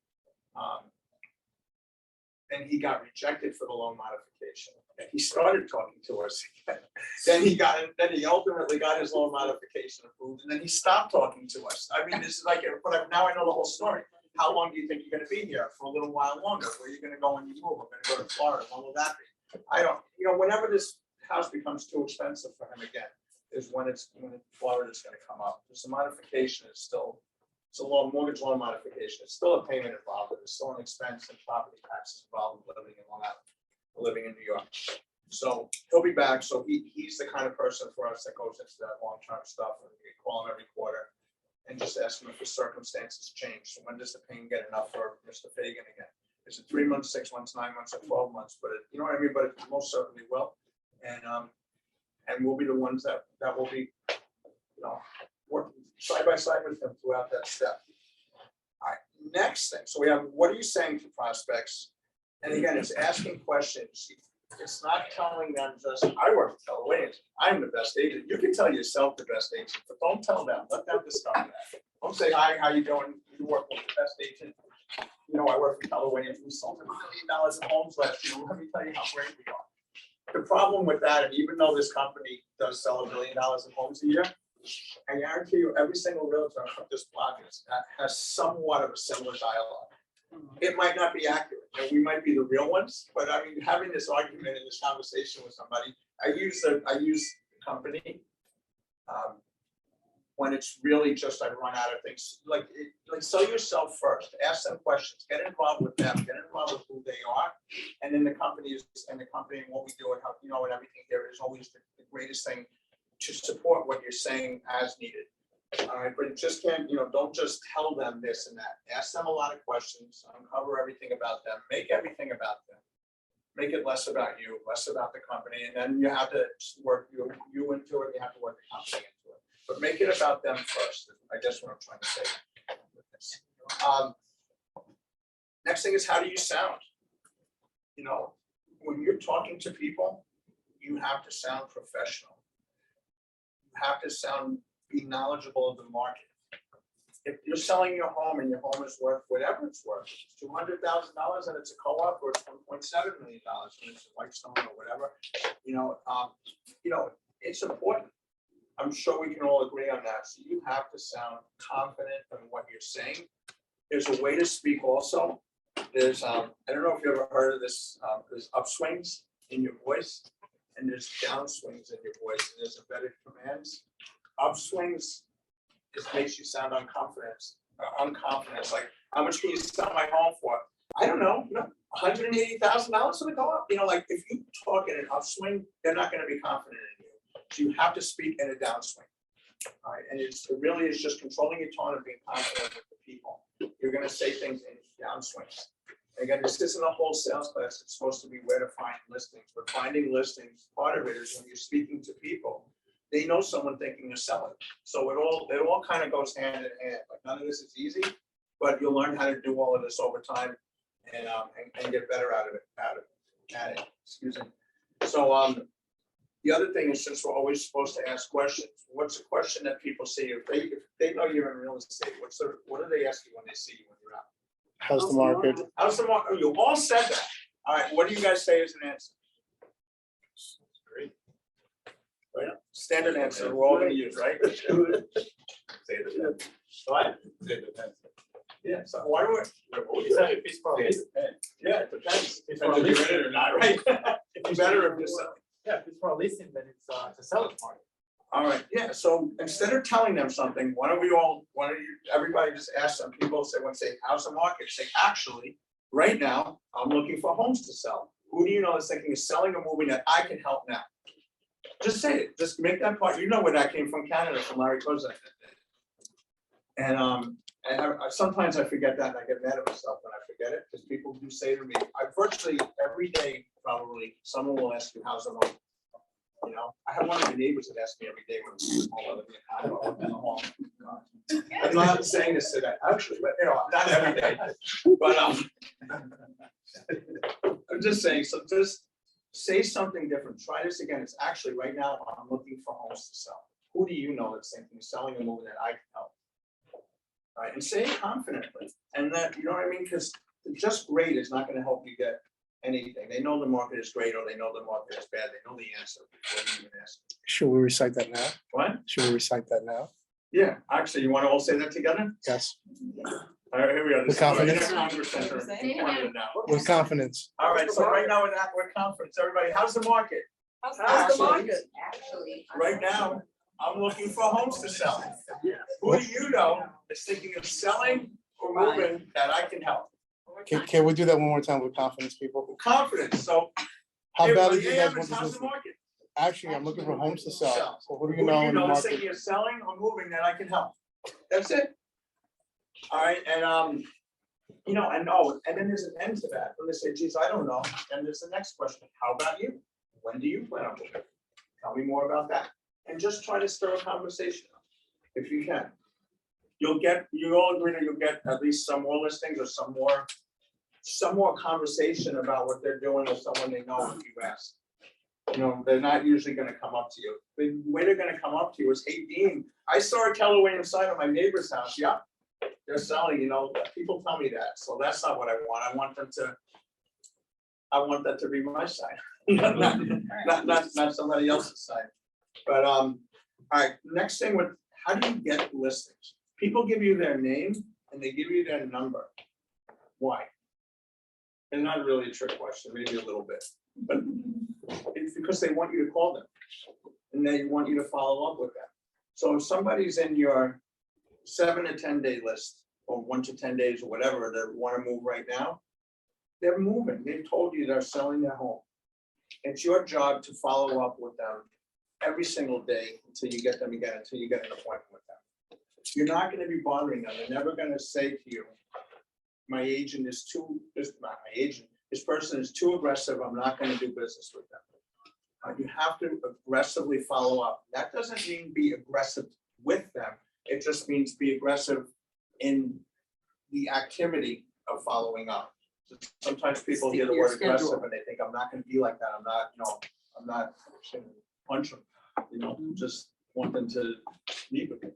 And he got rejected for the loan modification. And he started talking to us again. Then he ultimately got his loan modification approved, and then he stopped talking to us. I mean, this is like, but now I know the whole story. How long do you think you're going to be here? For a little while longer. Where are you going to go when you move? We're going to go to Florida. When will that be? I don't, whenever this house becomes too expensive for him again, is when Florida's gonna come up. There's a modification, it's a mortgage loan modification, it's still a payment involved, there's still an expense and property taxes involved with living in Long Island, living in New York. So he'll be back, so he's the kind of person for us that goes into that long-term stuff, and we call him every quarter and just ask him if his circumstances change. So when does the pain get enough for Mr. Fagan again? Is it 3 months, 6 months, 9 months, or 12 months? But you know what I mean? But it most certainly will. And we'll be the ones that will be, working side by side with them throughout that step. All right, next thing. So we have, what are you saying to prospects? And again, it's asking questions. It's not telling them just, I work with Keller Williams, I'm the best agent. You can tell yourself the best agent, but don't tell them. Let them discover that. Don't say, hi, how you doing? You work with the best agent. I work for Keller Williams. We sold $1 million in homes last year. Let me tell you how great we are. The problem with that, and even though this company does sell $1 billion in homes a year, I guarantee you, every single realtor from this block has somewhat of a similar dialogue. It might not be accurate, and we might be the real ones, but I mean, having this argument and this conversation with somebody, I use the company when it's really just I run out of things. Like sell yourself first, ask them questions, get involved with them, get involved with who they are, and then the company and what we do and how and everything here is always the greatest thing to support what you're saying as needed. All right, but just can't, don't just tell them this and that. Ask them a lot of questions, uncover everything about them, make everything about them. Make it less about you, less about the company, and then you have to work you into it, you have to work the company into it. But make it about them first, I guess what I'm trying to say with this. Next thing is, how do you sound? When you're talking to people, you have to sound professional. You have to be knowledgeable of the market. If you're selling your home and your home is worth whatever it's worth, $200,000 and it's a co-op, or it's $1.7 million and it's a Whitestone or whatever, it's important. I'm sure we can all agree on that. So you have to sound confident in what you're saying. There's a way to speak also. There's, I don't know if you ever heard of this, there's upswings in your voice and there's downswings in your voice, and there's embedded commands. Upswings just makes you sound unconfident. Like, how much can you sell my home for? I don't know, $180,000 to go up. Like if you talk in an upswing, they're not going to be confident in you. So you have to speak in a downswing. All right, and it really is just controlling your tone and being confident with the people. You're going to say things in downswings. Again, this isn't a whole sales class. It's supposed to be where to find listings. But finding listings, part of it is when you're speaking to people, they know someone thinking of selling. So it all kind of goes hand in hand. Like, none of this is easy, but you'll learn how to do all of this over time and get better at it. Excuse me. So the other thing is, since we're always supposed to ask questions, what's a question that people see if they know you're in real estate? What do they ask you when they see you when you're out? How's the market? How's the market? You all said that. All right, what do you guys say as an answer? Great. Right? Standard answer we're all going to use, right? Say it again. What? It depends. Yeah, so why do we? Yeah, it depends. Depends if you're in it or not, right? It's better if you're selling. Yeah, if it's for a listing, then it's a seller's market. All right, yeah, so instead of telling them something, why don't everybody just ask some people, say, how's the market? Say, actually, right now, I'm looking for homes to sell. Who do you know that's thinking of selling or moving that I can help now? Just say it, just make that part. You know where that came from, Canada, from Larry Kozak. And sometimes I forget that and I get mad at myself when I forget it, because people do say to me, virtually every day, probably, someone will ask you, how's the market? I have one of my neighbors that asks me every day when I'm in the home. I'm not saying this today, actually, but not every day. But I'm just saying, so just say something different. Try this again. It's actually right now I'm looking for homes to sell. Who do you know that's thinking of selling or moving that I can help? All right, and say it confidently. And that, you know what I mean? Because just great is not going to help you get anything. They know the market is great or they know the market is bad. They know the answer before you even ask. Should we recite that now? What? Should we recite that now? Yeah, actually, you want to all say that together? Yes. All right, here we go. With confidence. Now. With confidence. All right, so right now we're confidence. Everybody, how's the market? How's How's the market? Actually. Right now, I'm looking for homes to sell. Who do you know is thinking of selling or moving that I can help? Can we do that one more time with confidence, people? Confidence, so. How hey, badly Ray do you guys Evans, want this how's the listed? market? Actually, I'm looking for homes to sell. So who do Who you know in the is market? thinking of selling or moving that I can help? That's it. All right, and you know, and then there's an end to that. When they say, geez, I don't know. And there's the next question. How about you? When do you plan on moving? Tell me more about that. And just try to stir a conversation up if you can. You all agree that you'll get at least some more listings or some more conversation about what they're doing with someone they know if you ask. You know, they're not usually gonna come up to you. The way they're gonna come up to you is, hey, Dean, I saw a Keller Williams sign on my neighbor's house. Yeah, they're selling, you know, people tell me that. So that's not what I want. I want that to be my sign, not somebody else's sign. But, all right, next thing with, how do you get listings? People give you their name and they give you their number. Why? And not really a trick question, maybe a little bit, but it's because they want you to call them and they want you to follow up with them. So if somebody's in your 7 to 10 day list or 1 to 10 days or whatever, that want to move right now, they're moving. They've told you they're selling their home. It's your job to follow up with them every single day until you get them again, until you get an appointment with them. You're not going to be bothering them. They're never going to say to you, my agent is too, this not my agent, this person is too aggressive, I'm not going to do business with them. You have to aggressively follow up. That doesn't mean be aggressive with them. It just means be aggressive in the activity of following up. Sometimes people hear the word aggressive and they think, I'm not going to be like that. I'm not, you know, I'm not going to punch them, you know, just want them to meet with me.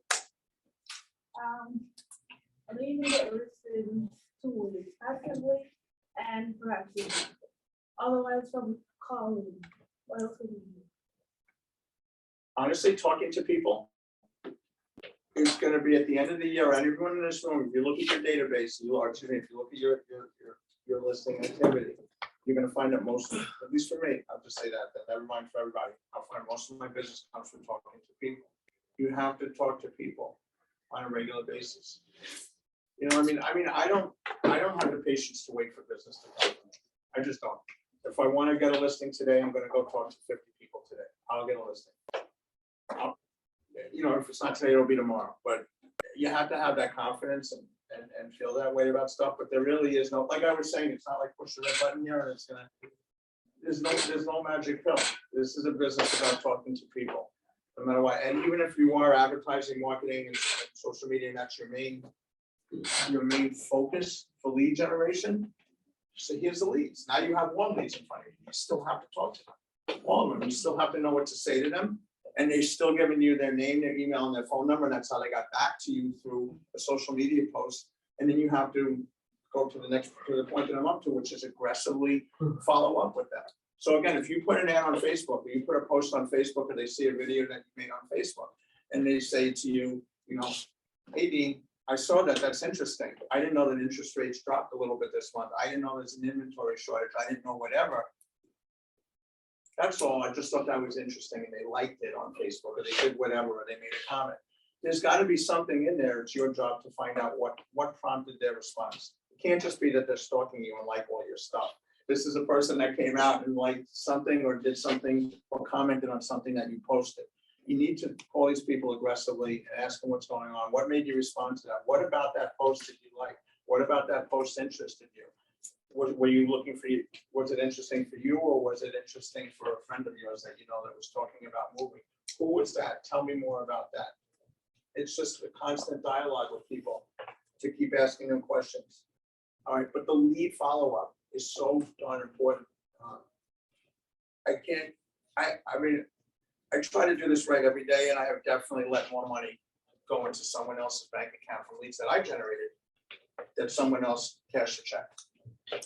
I mean, listen to it passively and proactively. Otherwise, from calling. What else would you do? Honestly, talking to people is going to be at the end of the year, and everyone in this room, if you look at your database, if you look at your listing activity, you're going to find that most, at least for me, I'll just say that never mind for everybody. I'll find most of my business comes from talking to people. You have to talk to people on a regular basis. You know, I don't have the patience to wait for business to come. I just don't. If I want to get a listing today, I'm going to go talk to 50 people today. I'll get a listing. You know, if it's not today, it'll be tomorrow. But you have to have that confidence and feel that way about stuff. But there really is no, like I was saying, it's not like push the red button here and it's gonna. There's no magic pill. This is a business about talking to people, no matter what. And even if you are advertising, marketing, and social media, and that's your main focus for lead generation. So here's the leads. Now you have one lead in front of you. You still have to talk to them. All of them. You still have to know what to say to them. And they're still giving you their name, their email, and their phone number. And that's how they got back to you through a social media post. And then you have to go to the point that I'm up to, which is aggressively follow up with them. So again, if you put an ad on Facebook, or you put a post on Facebook, or they see a video that you made on Facebook, and they say to you, you know, hey Dean, I saw that, that's interesting. I didn't know that interest rates dropped a little bit this month. I didn't know there's an inventory shortage. I didn't know whatever. That's all. I just thought that was interesting and they liked it on Facebook or they did whatever, or they made a comment. There's got to be something in there. It's your job to find out what prompted their response. It can't just be that they're stalking you and like all your stuff. This is a person that came out and liked something or did something or commented on something that you posted. You need to call these people aggressively and ask them what's going on. What made you respond to that? What about that post that you liked? What about that post interested you? Were you looking for you? Was it interesting for you, or was it interesting for a friend of yours that you know that was talking about moving? Who was that? Tell me more about that. It's just a constant dialogue with people to keep asking them questions. All right, but the lead follow-up is so darn important. I try to do this right every day, and I have definitely let more money go into someone else's bank account from leads that I generated that someone else cashed a check. And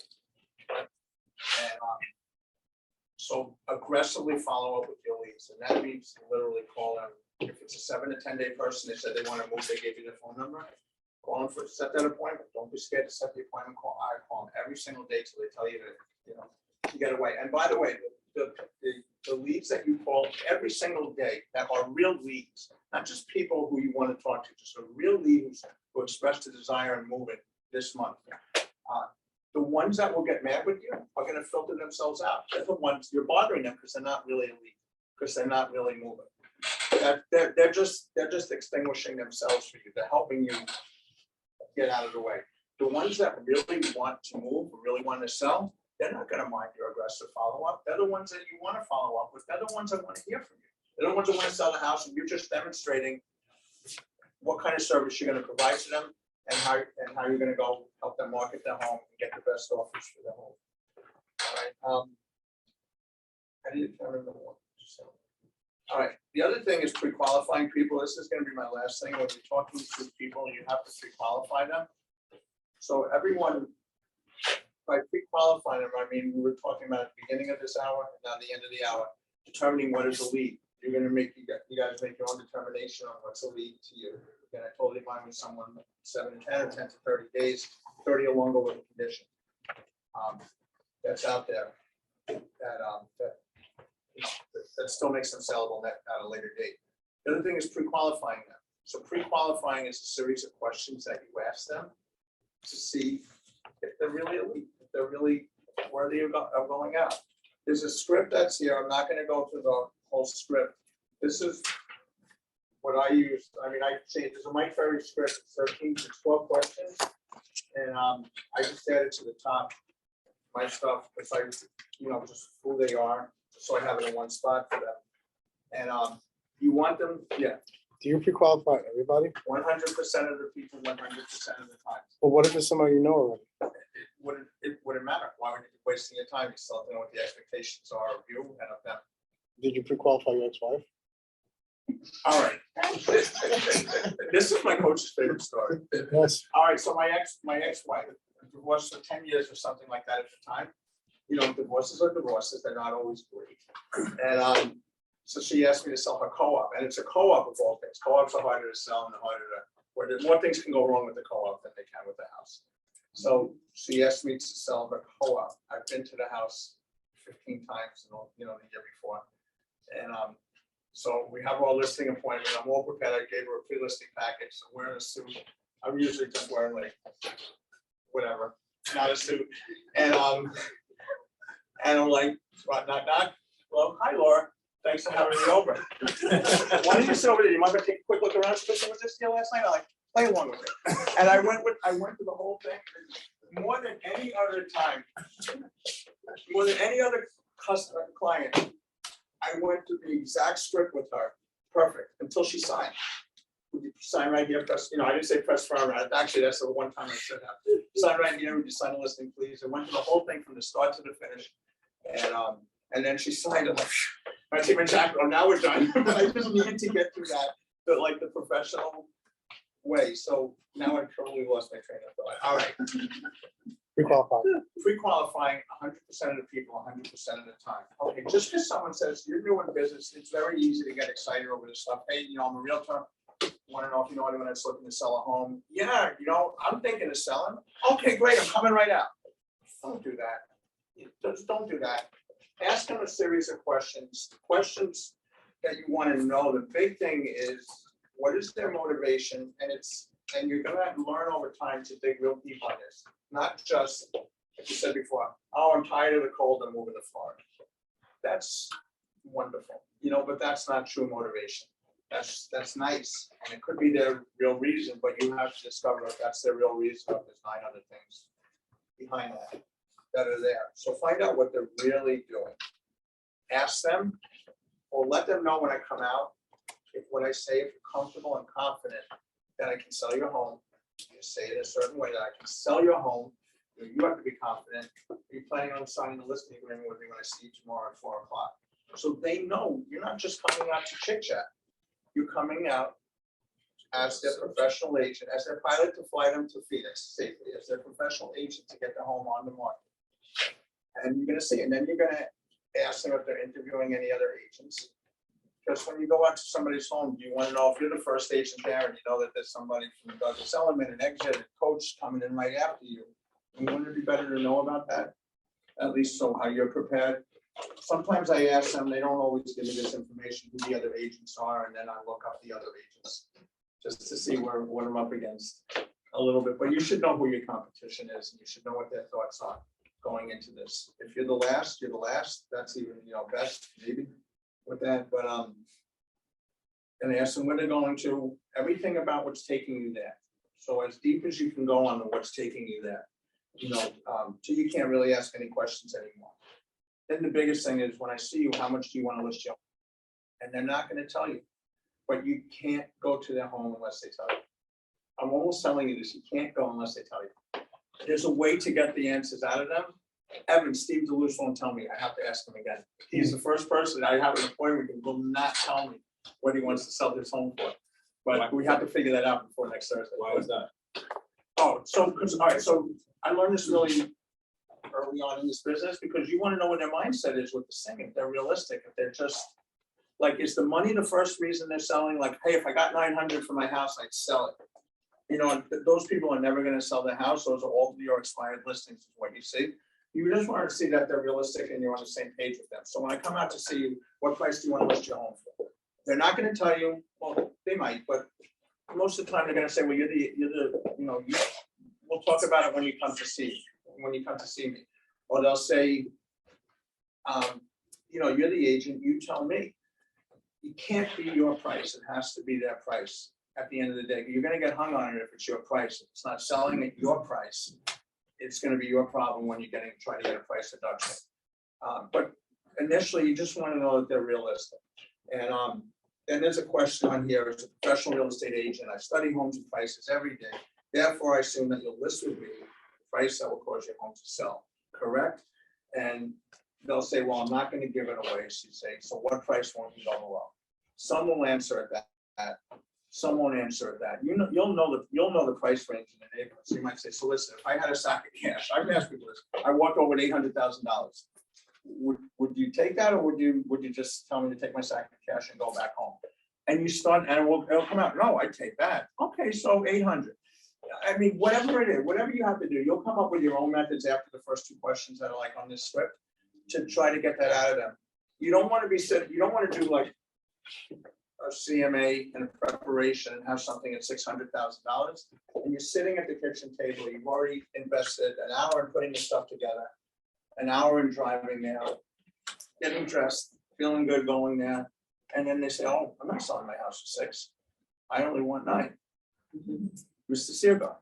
so aggressively follow up with your leads, and that means literally call them. If it's a 7 to 10 day person, they said they want to move, they gave you their phone number. Call them set that appointment. Don't be scared to set the appointment. I call them every single day till they tell you to, you know, to get away. And by the way, the the leads that you call every single day that are real leads, not just people who you want to talk to, just a real lead who expressed a desire and move it this month. The ones that will get mad with you are going to filter themselves out. They're the ones you're bothering them because they're not really a lead, because they're not really moving. They're just extinguishing themselves for you. They're helping you get out of the way. The ones that really want to move, really want to sell, they're not going to mind your aggressive follow-up. They're the ones that you want to follow up with. They're the ones that want to hear from you. They're the ones that want to sell the house, and you're just demonstrating what kind of service you're going to provide to them and how you're going to go help them market their home and get the best offers for their home. All right. I need to remember one. All right. The other thing is pre-qualifying people. This is going to be my last thing. When you're talking to people, you have to pre-qualify them. So everyone, by pre-qualifying them, I mean, we were talking about at the beginning of this hour and now the end of the hour, determining what is a lead. You're going to make, you guys make your own determination on what's a lead to you. Again, I told you mine was someone 7 to 10 or 10 to 30 days, 30 or longer with a condition. That's out there. That still makes them sellable at a later date. The other thing is pre-qualifying them. So pre-qualifying is a series of questions that you ask them to see if they're really elite, if they're really worthy of going out. There's a script that's here. I'm not going to go through the whole script. This is what I use. I mean, I say there's a Mike Ferry script, 13 to 12 questions, and I just added to the top my stuff because just who they are, so I have it in one spot for them. And you want them, yeah. Do you pre-qualify everybody? 100% of the people, 100% of the time. Well, what if it's somebody you know already? It wouldn't matter. Why would you be wasting your time? You still have to know what the expectations are of you and of them. Did you pre-qualify your ex-wife? All right. This is my coach's favorite story. Yes. All right, so my ex-wife, divorced for 10 years or something like that at the time. Divorces are divorces, they're not always great. And so she asked me to sell her co-op, and it's a co-op of all things. Co-ops are harder to sell and harder where more things can go wrong with the co-op than they can with the house. So she asked me to sell her co-op. I've been to the house 15 times, the year before. And so we have our listing appointment. I'm all prepared. I gave her a pre-listing package. So I'm wearing a suit. I'm usually just wearing like whatever, not a suit. And I'm like, knock, knock. Well, hi, Laura. Thanks for having me over. Why don't you sit over there? You might want to take a quick look around. Especially with this deal last night. I like play along with it. And I went through the whole thing. More than any other time, more than any other customer client, I went through the exact script with her. Perfect. Until she signed. Would you sign right here? Press, I didn't say press firm. Actually, that's the one time I should have. Sign right here. Would you sign the listing, please? I went through the whole thing from the start to the finish. And then she signed it. I take my jacket. Oh, now we're done. I just needed to get through that, the professional way. So now I've totally lost my train of thought. All right. Pre-qualifying. Pre-qualifying 100% of the people, 100% of the time. Okay, just because someone says you're new in business, it's very easy to get excited over this stuff. Hey, I'm a realtor. Want to know if you know anyone that's looking to sell a home? Yeah, I'm thinking of selling. Okay, great. I'm coming right out. Don't do that. Just don't do that. Ask them a series of questions. Questions that you want to know. The big thing is what is their motivation, and you're going to have to learn over time to dig real deep on this. Not just, like you said before, oh, I'm tired of the cold, I'm moving to Florida. That's wonderful, but that's not true motivation. That's nice, and it could be their real reason, but you have to discover if that's their real reason. If there's 9 other things behind that are there. So find out what they're really doing. Ask them, or let them know when I come out. If what I say, if you're comfortable and confident that I can sell your home, you say it a certain way that I can sell your home. You have to be confident. Are you planning on signing a listing agreement with me when I see you tomorrow at 4 o'clock? So they know you're not just coming out to chit chat. You're coming out as their professional agent, as their pilot to fly them to Phoenix safely, as their professional agent to get the home on the market. And you're going to see, and then you're going to ask them if they're interviewing any other agents. Because when you go out to somebody's home, you want to know if you're the first agent there and you know that there's somebody from Doug Sellerman, an exit coach coming in right after you. And wouldn't it be better to know about that? At least so how you're prepared. sometimes I ask them, they don't always give me this information, who the other agents are, and then I look up the other agents. Just to see what I'm up against a little bit, but you should know who your competition is, and you should know what their thoughts are going into this. If you're the last, you're the last, that's even, best maybe with that, but, and I ask them where they're going to, everything about what's taking you there. So as deep as you can go on the what's taking you there, till you can't really ask any questions anymore. Then the biggest thing is when I see you, how much do you want to list your home? And they're not going to tell you, but you can't go to their home unless they tell you. I'm almost telling you this, you can't go unless they tell you. There's a way to get the answers out of them. Evan, Steve DeLuce won't tell me, I have to ask him again. He's the first person I have an appointment with, will not tell me what he wants to sell his home for. But we have to figure that out before next Thursday. Why is that? Oh, so, all right, so I learned this really early on in this business, because you want to know what their mindset is with this thing, if they're realistic, if they're just, like, is the money the first reason they're selling? Like, hey, if I got 900 for my house, I'd sell it. Those people are never going to sell their house. Those are all your expired listings, is what you see. You just want to see that they're realistic and you're on the same page with them. So when I come out to see you, what price do you want to list your home for? They're not going to tell you, well, they might, but most of the time they're going to say, well, we'll talk about it when you come to see me. Or they'll say, you're the agent, you tell me. It can't be your price. It has to be their price at the end of the day. You're going to get hung on it if it's your price. If it's not selling at your price, it's going to be your problem when you're trying to get a price reduction. But initially, you just want to know that they're realistic. And there's a question on here, as a professional real estate agent, I study homes and prices every day. Therefore, I assume that you'll list with me the price that will cause your home to sell, correct? And they'll say, well, I'm not going to give it away. So you say, so what price won't you go below? Some will answer at that. Some won't answer at that. You'll know the price range in the neighborhood. So you might say, so listen, if I had a sack of cash, I've asked people this, I walked over $800,000. Would you take that, or would you just tell me to take my sack of cash and go back home? And you start, and it'll come out, no, I'd take that. Okay, so 800. I mean, whatever it is, whatever you have to do, you'll come up with your own methods after the first two questions that are like on this script to try to get that out of them. You don't want to do like a CMA and a preparation and have something at $600,000, and you're sitting at the kitchen table, you've already invested an hour in putting the stuff together, an hour in driving there, getting dressed, feeling good going there, and then they say, oh, I'm not selling my house for 6. I only want 9. Mr. Seargar,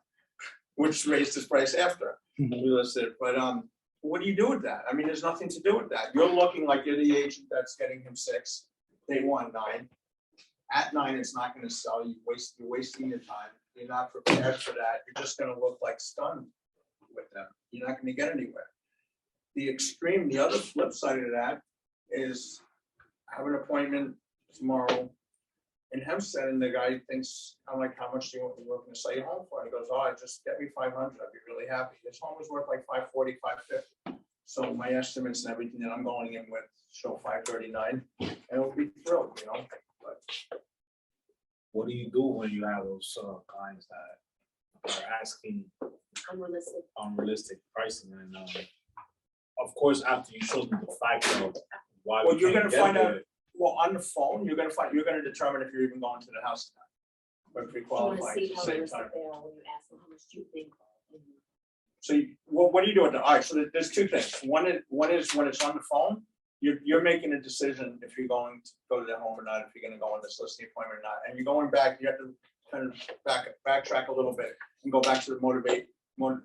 which raised his price after we listed it. But what do you do with that? I mean, there's nothing to do with that. You're looking like you're the agent that's getting him 6. They want 9. At 9, it's not going to sell. You're wasting your time. You're not prepared for that. You're just going to look like stunned with them. You're not going to get anywhere. The other flip side of that is have an appointment tomorrow in Hempstead, and the guy thinks, I'm like, how much do you want to sell your home for? And he goes, oh, just get me 500. I'd be really happy. His home was worth like 540, 550. So my estimates and everything that I'm going in with show 539, and it'll be thrilled, But What do you do when you have those clients that are asking unrealistic pricing? And of course, after you show them the fact of why well, we you're can't going to get find out. there. Well, on the phone, you're going to determine if you're even going to the house or not. But pre-qualifying at the same time. When you ask them how much do you think. So what do you do with that? All right, so there's 2 things. One is when it's on the phone, you're making a decision if you're going to go to their home or not, if you're going to go on this listing appointment or not. And you're going back, you have to kind of backtrack a little bit and go back to the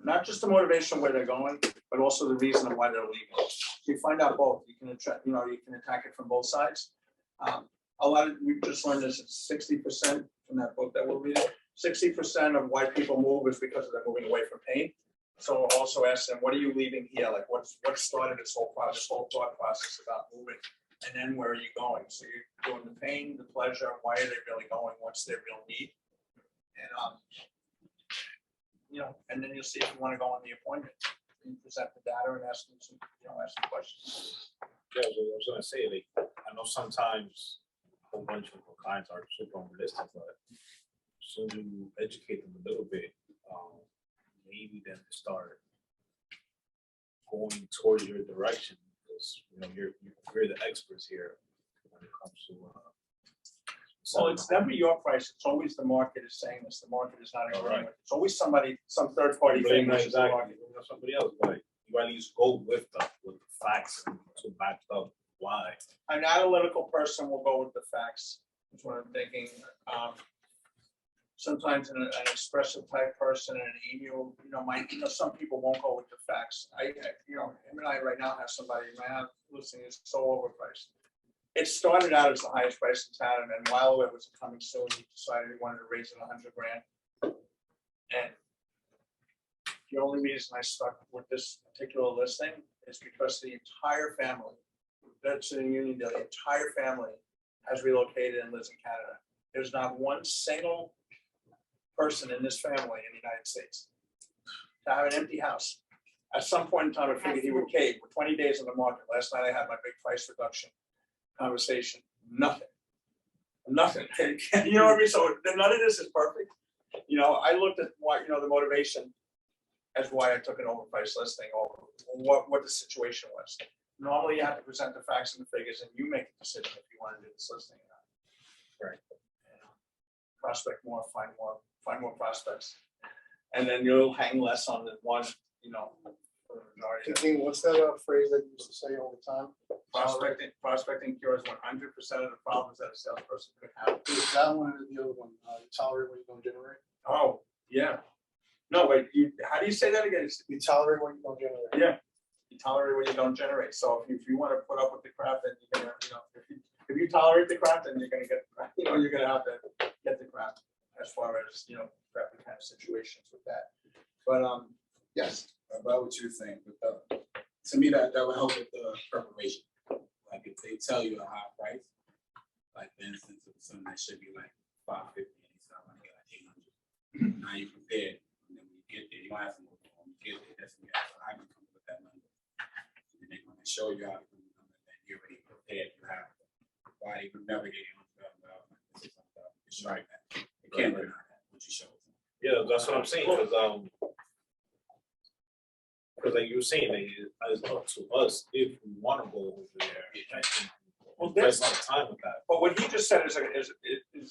not just the motivation where they're going, but also the reason of why they're leaving. So you find out both. You can attack it from both sides. We just learned this, it's 60% from that book that we're reading. 60% of why people move is because they're moving away from pain. So also ask them, what are you leaving here? Like what started this whole thought process about moving? And then where are you going? So you're doing the pain, the pleasure, why are they really going? What's their real need? And and then you'll see if you want to go on the appointment. You present the data and ask them some questions. Yeah, I was gonna say, like, I know sometimes a whole bunch of clients are super unrealistic, but as soon as you educate them a little bit, maybe then start going towards your direction. because, you know, you're the experts here when it comes to. Well, it's never your price, it's always the market is saying this, the market is not agreeing with it. It's always somebody, some third party thing. Blame which is the exactly, market. you know, somebody else, but you at least go with the facts to back up why. An analytical person will go with the facts, is what I'm thinking. Sometimes an expressive type person and an email, some people won't go with the facts. Him and I right now have somebody, man, listen, it's so overpriced. It started out as the highest price in town, and then while it was coming soon, he decided he wanted to raise it $100,000. And the only reason I stuck with this particular listing is because the entire family, that's in Uniondale, the entire family has relocated and lives in Canada. There's not one single person in this family in the United States to have an empty house. At some point in time, I figured he would cave. We're 20 days on the market. Last night I had my big price reduction conversation. Nothing. You know what I mean? So none of this is perfect. I looked at what, the motivation as why I took an overpriced listing or what the situation was. Normally you have to present the facts and the figures and you make a decision if you want to do this listing or not. Right. Prospect more, find more prospects. And then you'll hang less on the one, for the majority. King, what's that phrase that you used to say all the time? Prospecting cures 100% of the problems that a salesperson could have. Is that one or the other one? You tolerate what you're gonna generate? Oh, yeah. No, wait, how do you say that again? You tolerate what you're gonna generate. Yeah. You tolerate what you don't generate. So if you want to put up with the crap, then you're gonna, if you tolerate the crap, then you're gonna get, you're gonna have to get the crap as far as, crappy kind of situations with that. But, yes. About what you're saying, but to me that will help with the preparation. Like if they tell you a high price, like for instance, if something that should be like $550 and you sell like $800. Now you prepared, and then when you get there, you don't have to move on. You get there, that's when you have to I can come up with that number. And then they're gonna show you how to do the number, and you're already prepared. You have why you can navigate $100,000. It's right that you can't deny that what you show. Yeah, that's what I'm saying, because like you were saying, it's up to us if we want to go over there. I think Well, there's not time with that. But what he just said is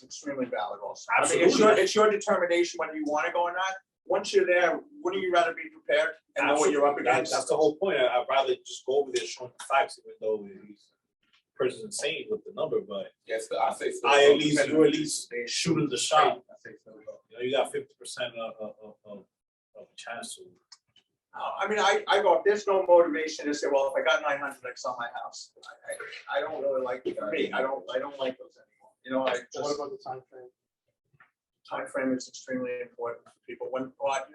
extremely valid also. I mean, Absolutely. it's your determination whether you want to go or not. Once you're there, wouldn't you rather be prepared and know what you're up against? That's the whole point. I'd rather just go over there showing the facts, even though he's person's insane with the number, but Yes, but I say so. you're at least shooting the shot. I say so. You got 50% of chance to. I mean, I go, if there's no motivation to say, well, if I got 900, I sell my house. I don't really like, for me, I don't like those anymore. What about the time frame? Time frame is extremely important for people. It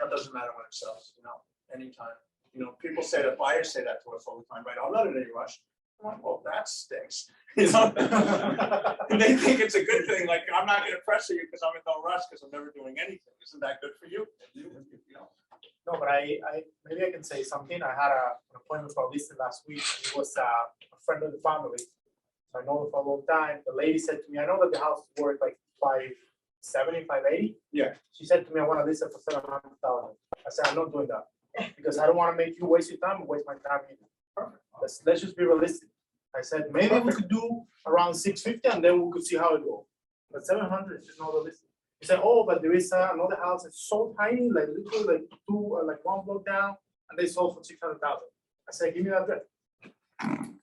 doesn't matter when it sells, anytime. People say that, buyers say that to us all the time, right? I'm not in any rush. I'm like, well, that stinks. They think it's a good thing. Like, I'm not going to pressure you because I'm in no rush because I'm never doing anything. Isn't that good for you? No, but maybe I can say something. I had an appointment for a listing last week. It was a friend of the family. So I know her for a long time. The lady said to me, I know that the house is worth like $570,000, $580,000. Yeah. She said to me, I want to list it for $700,000. I said, I'm not doing that because I don't want to make you waste your time and waste my time either. Let's just be realistic. I said, maybe we could do around $650 and then we could see how it goes. But 700 is just not realistic. He said, oh, but there is another house that's so tiny, like literally like one block down, and they sold for $600,000. I said, give me that address.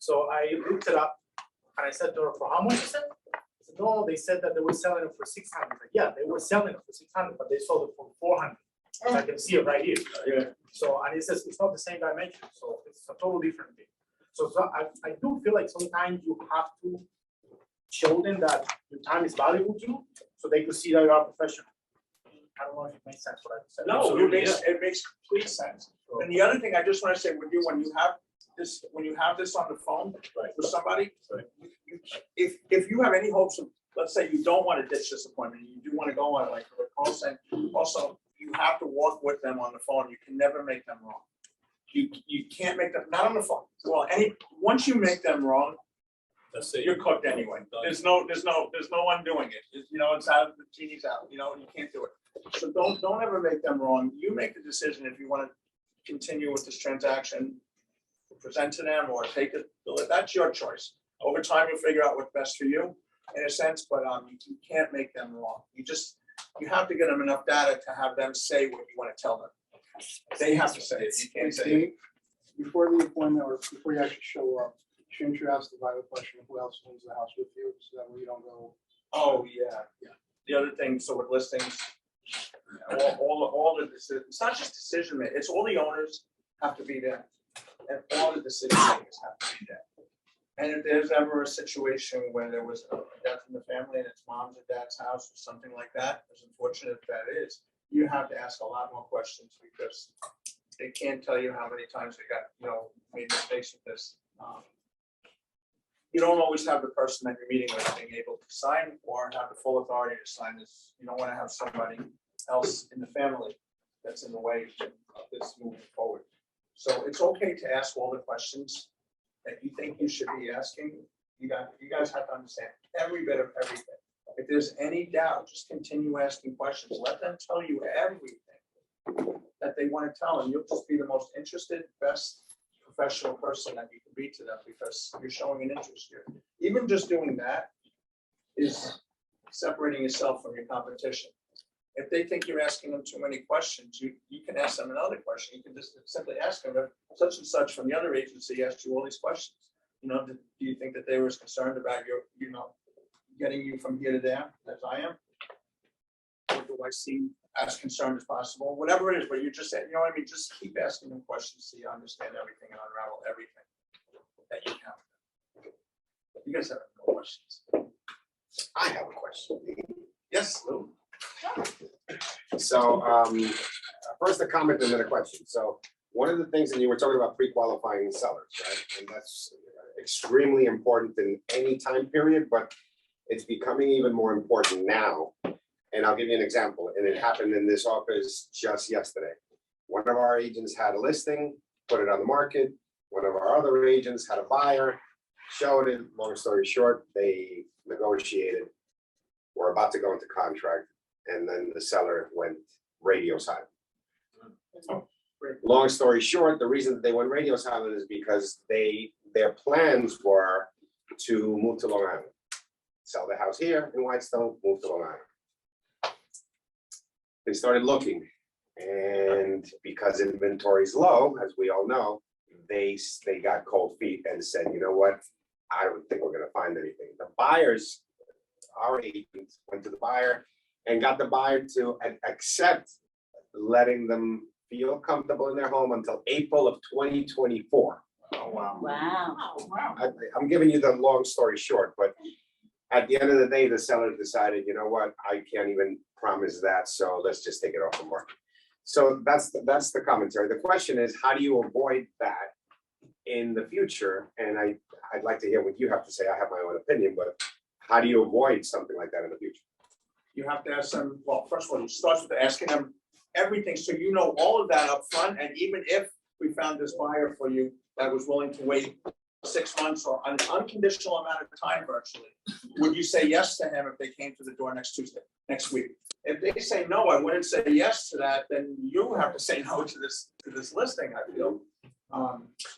So I looked it up and I said to her, for how much you said? I said, no, they said that they were selling it for $600. Like, yeah, they were selling it for $600, but they sold it for $400. So I can see it right here. Yeah. So, and it says it's not the same dimension, so it's a totally different thing. So I do feel like sometimes you have to show them that your time is valuable to you, so they could see that you are professional. I don't know if it makes sense what I said. No, it makes complete sense. And the other thing I just want to say with you, when you have this on the phone with somebody, if you have any hopes of, let's say you don't want to ditch this appointment, you do want to go on it, like Nicole said, also you have to work with them on the phone. You can never make them wrong. You can't make them, not on the phone. Well, once you make them wrong, That's it. you're cooked anyway. There's no undoing it. It's out, the genie's out, you can't do it. So don't ever make them wrong. You make the decision if you want to continue with this transaction present to them or take it, that's your choice. Over time, you'll figure out what's best for you, in a sense, but you can't make them wrong. You have to get them enough data to have them say what you want to tell them. They have to say it, you can't say it. Before the appointment or before you actually show up, shouldn't you ask the vital question of who else owns the house with you, so that way you don't go. Oh, yeah. The other thing, so with listings, all the decisions, it's not just decision making, it's all the owners have to be there. And all the decision makers have to be there. And if there's ever a situation where there was a death in the family and it's mom's or dad's house or something like that, as unfortunate as that is, you have to ask a lot more questions because they can't tell you how many times they got, made mistakes with this. You don't always have the person that you're meeting with being able to sign or have the full authority to sign this. You don't want to have somebody else in the family that's in the way of this moving forward. So it's okay to ask all the questions that you think you should be asking. You guys have to understand every bit of everything. If there's any doubt, just continue asking questions. Let them tell you everything that they want to tell, and you'll just be the most interested, best professional person that you can be to them because you're showing an interest here. Even just doing that is separating yourself from your competition. If they think you're asking them too many questions, you can ask them another question. You can just simply ask them, if such and such from the other agency asked you all these questions. Do you think that they were as concerned about your, getting you from here to there as I am? Or do I seem as concerned as possible? Whatever it is, but you just say, just keep asking them questions so you understand everything and unravel everything that you can. You guys have no questions? I have a question. Yes, Lou? So, first a comment and then a question. So, one of the things, and you were talking about pre-qualifying sellers, right? And that's extremely important in any time period, but it's becoming even more important now. And I'll give you an example, and it happened in this office just yesterday. One of our agents had a listing, put it on the market. One of our other agents had a buyer, showed it. Long story short, they negotiated. We're about to go into contract, and then the seller went radio silent. Long story short, the reason that they went radio silent is because their plans were to move to Long Island, sell the house here in Whitestone, move to Long Island. They started looking, and because inventory is low, as we all know, they got cold feet and said, you know what, I don't think we're going to find anything. The buyers, our agents, went to the buyer and got the buyer to accept letting them feel comfortable in their home until April of 2024. Oh, wow. Wow. I'm giving you the long story short, but at the end of the day, the seller decided, you know what, I can't even promise that, so let's just take it off the market. So that's the commentary. The question is, how do you avoid that in the future? And I'd like to hear what you have to say. I have my own opinion, but how do you avoid something like that in the future? You have to ask them, well, first of all, it starts with asking them everything, so you know all of that up front. And even if we found this buyer for you that was willing to wait 6 months or an unconditional amount of time virtually, would you say yes to him if they came to the door next week? If they say no, I wouldn't say yes to that, then you have to say no to this listing, I feel.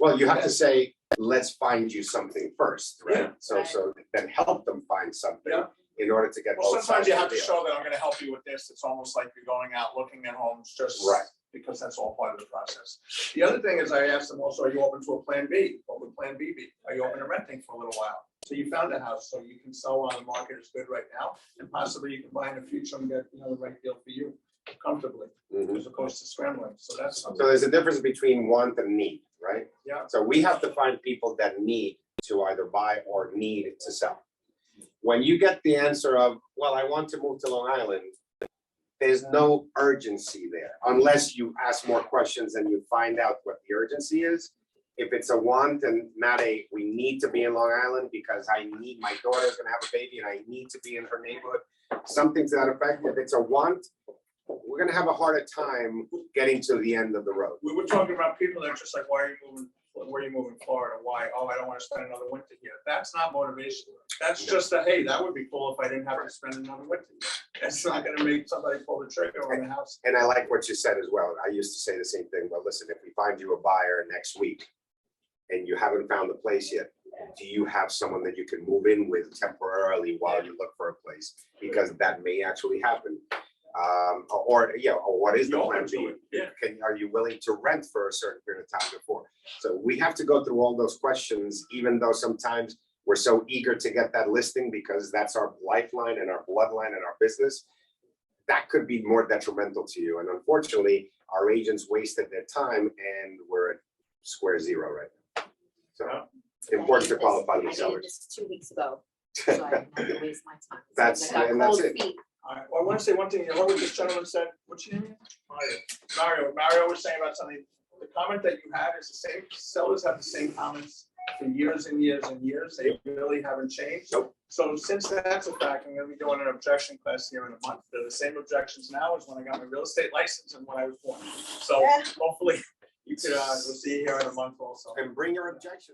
Well, you have to say, let's find you something first, right? Yeah. So then help them find something Yeah. in order to get. Well, both sometimes sides you of have the to deal. show that I'm gonna help you with this. It's almost like you're going out looking at homes just Right. because that's all part of the process. The other thing is I asked them also, are you open to a plan B? What would plan B be? Are you open to renting for a little while? So you found a house, so you can sell on the market is good right now, and possibly you can buy in the future and get, the right deal for you comfortably, Mhm. as opposed to scrambling. So that's So something. there's a difference between want and need, right? Yeah. So we have to find people that need to either buy or need to sell. When you get the answer of, well, I want to move to Long Island, there's no urgency there unless you ask more questions and you find out what the urgency is. If it's a want and not a, we need to be in Long Island because my daughter's gonna have a baby and I need to be in her neighborhood, something to that effect. If it's a want, we're gonna have a harder time getting to the end of the road. We were talking about people that are just like, why are you moving? Where are you moving Florida? Why? Oh, I don't want to spend another winter here. That's not motivation. That's just a, hey, that would be cool if I didn't have to spend another winter here. That's not going to make somebody pull the trigger on the house. And I like what you said as well. I used to say the same thing. Well, listen, if we find you a buyer next week and you haven't found a place yet, do you have someone that you can move in with temporarily while you look for a place? Because that may actually happen. Or what is the You're plan open to B? it, yeah. Are you willing to rent for a certain period of time before? So we have to go through all those questions, even though sometimes we're so eager to get that listing because that's our lifeline and our bloodline and our business. That could be more detrimental to you. And unfortunately, our agents wasted their time and we're at square zero right now. So important to qualify I the needed sellers. this 2 weeks ago, so I didn't have to waste my time. That's- I got and that's cold it. feet. All right, well, I want to say one thing, you heard what this gentleman said, what's your name? Mario was saying about something, the comment that you had is the same, sellers have the same comments for years and years and years, they really haven't changed. Nope. So since that's a fact, I'm gonna be doing an objection class here in a month, they're the same objections now as when I got my real estate license and when I was born. So hopefully you could, we'll see you here in a month also. And bring your objections.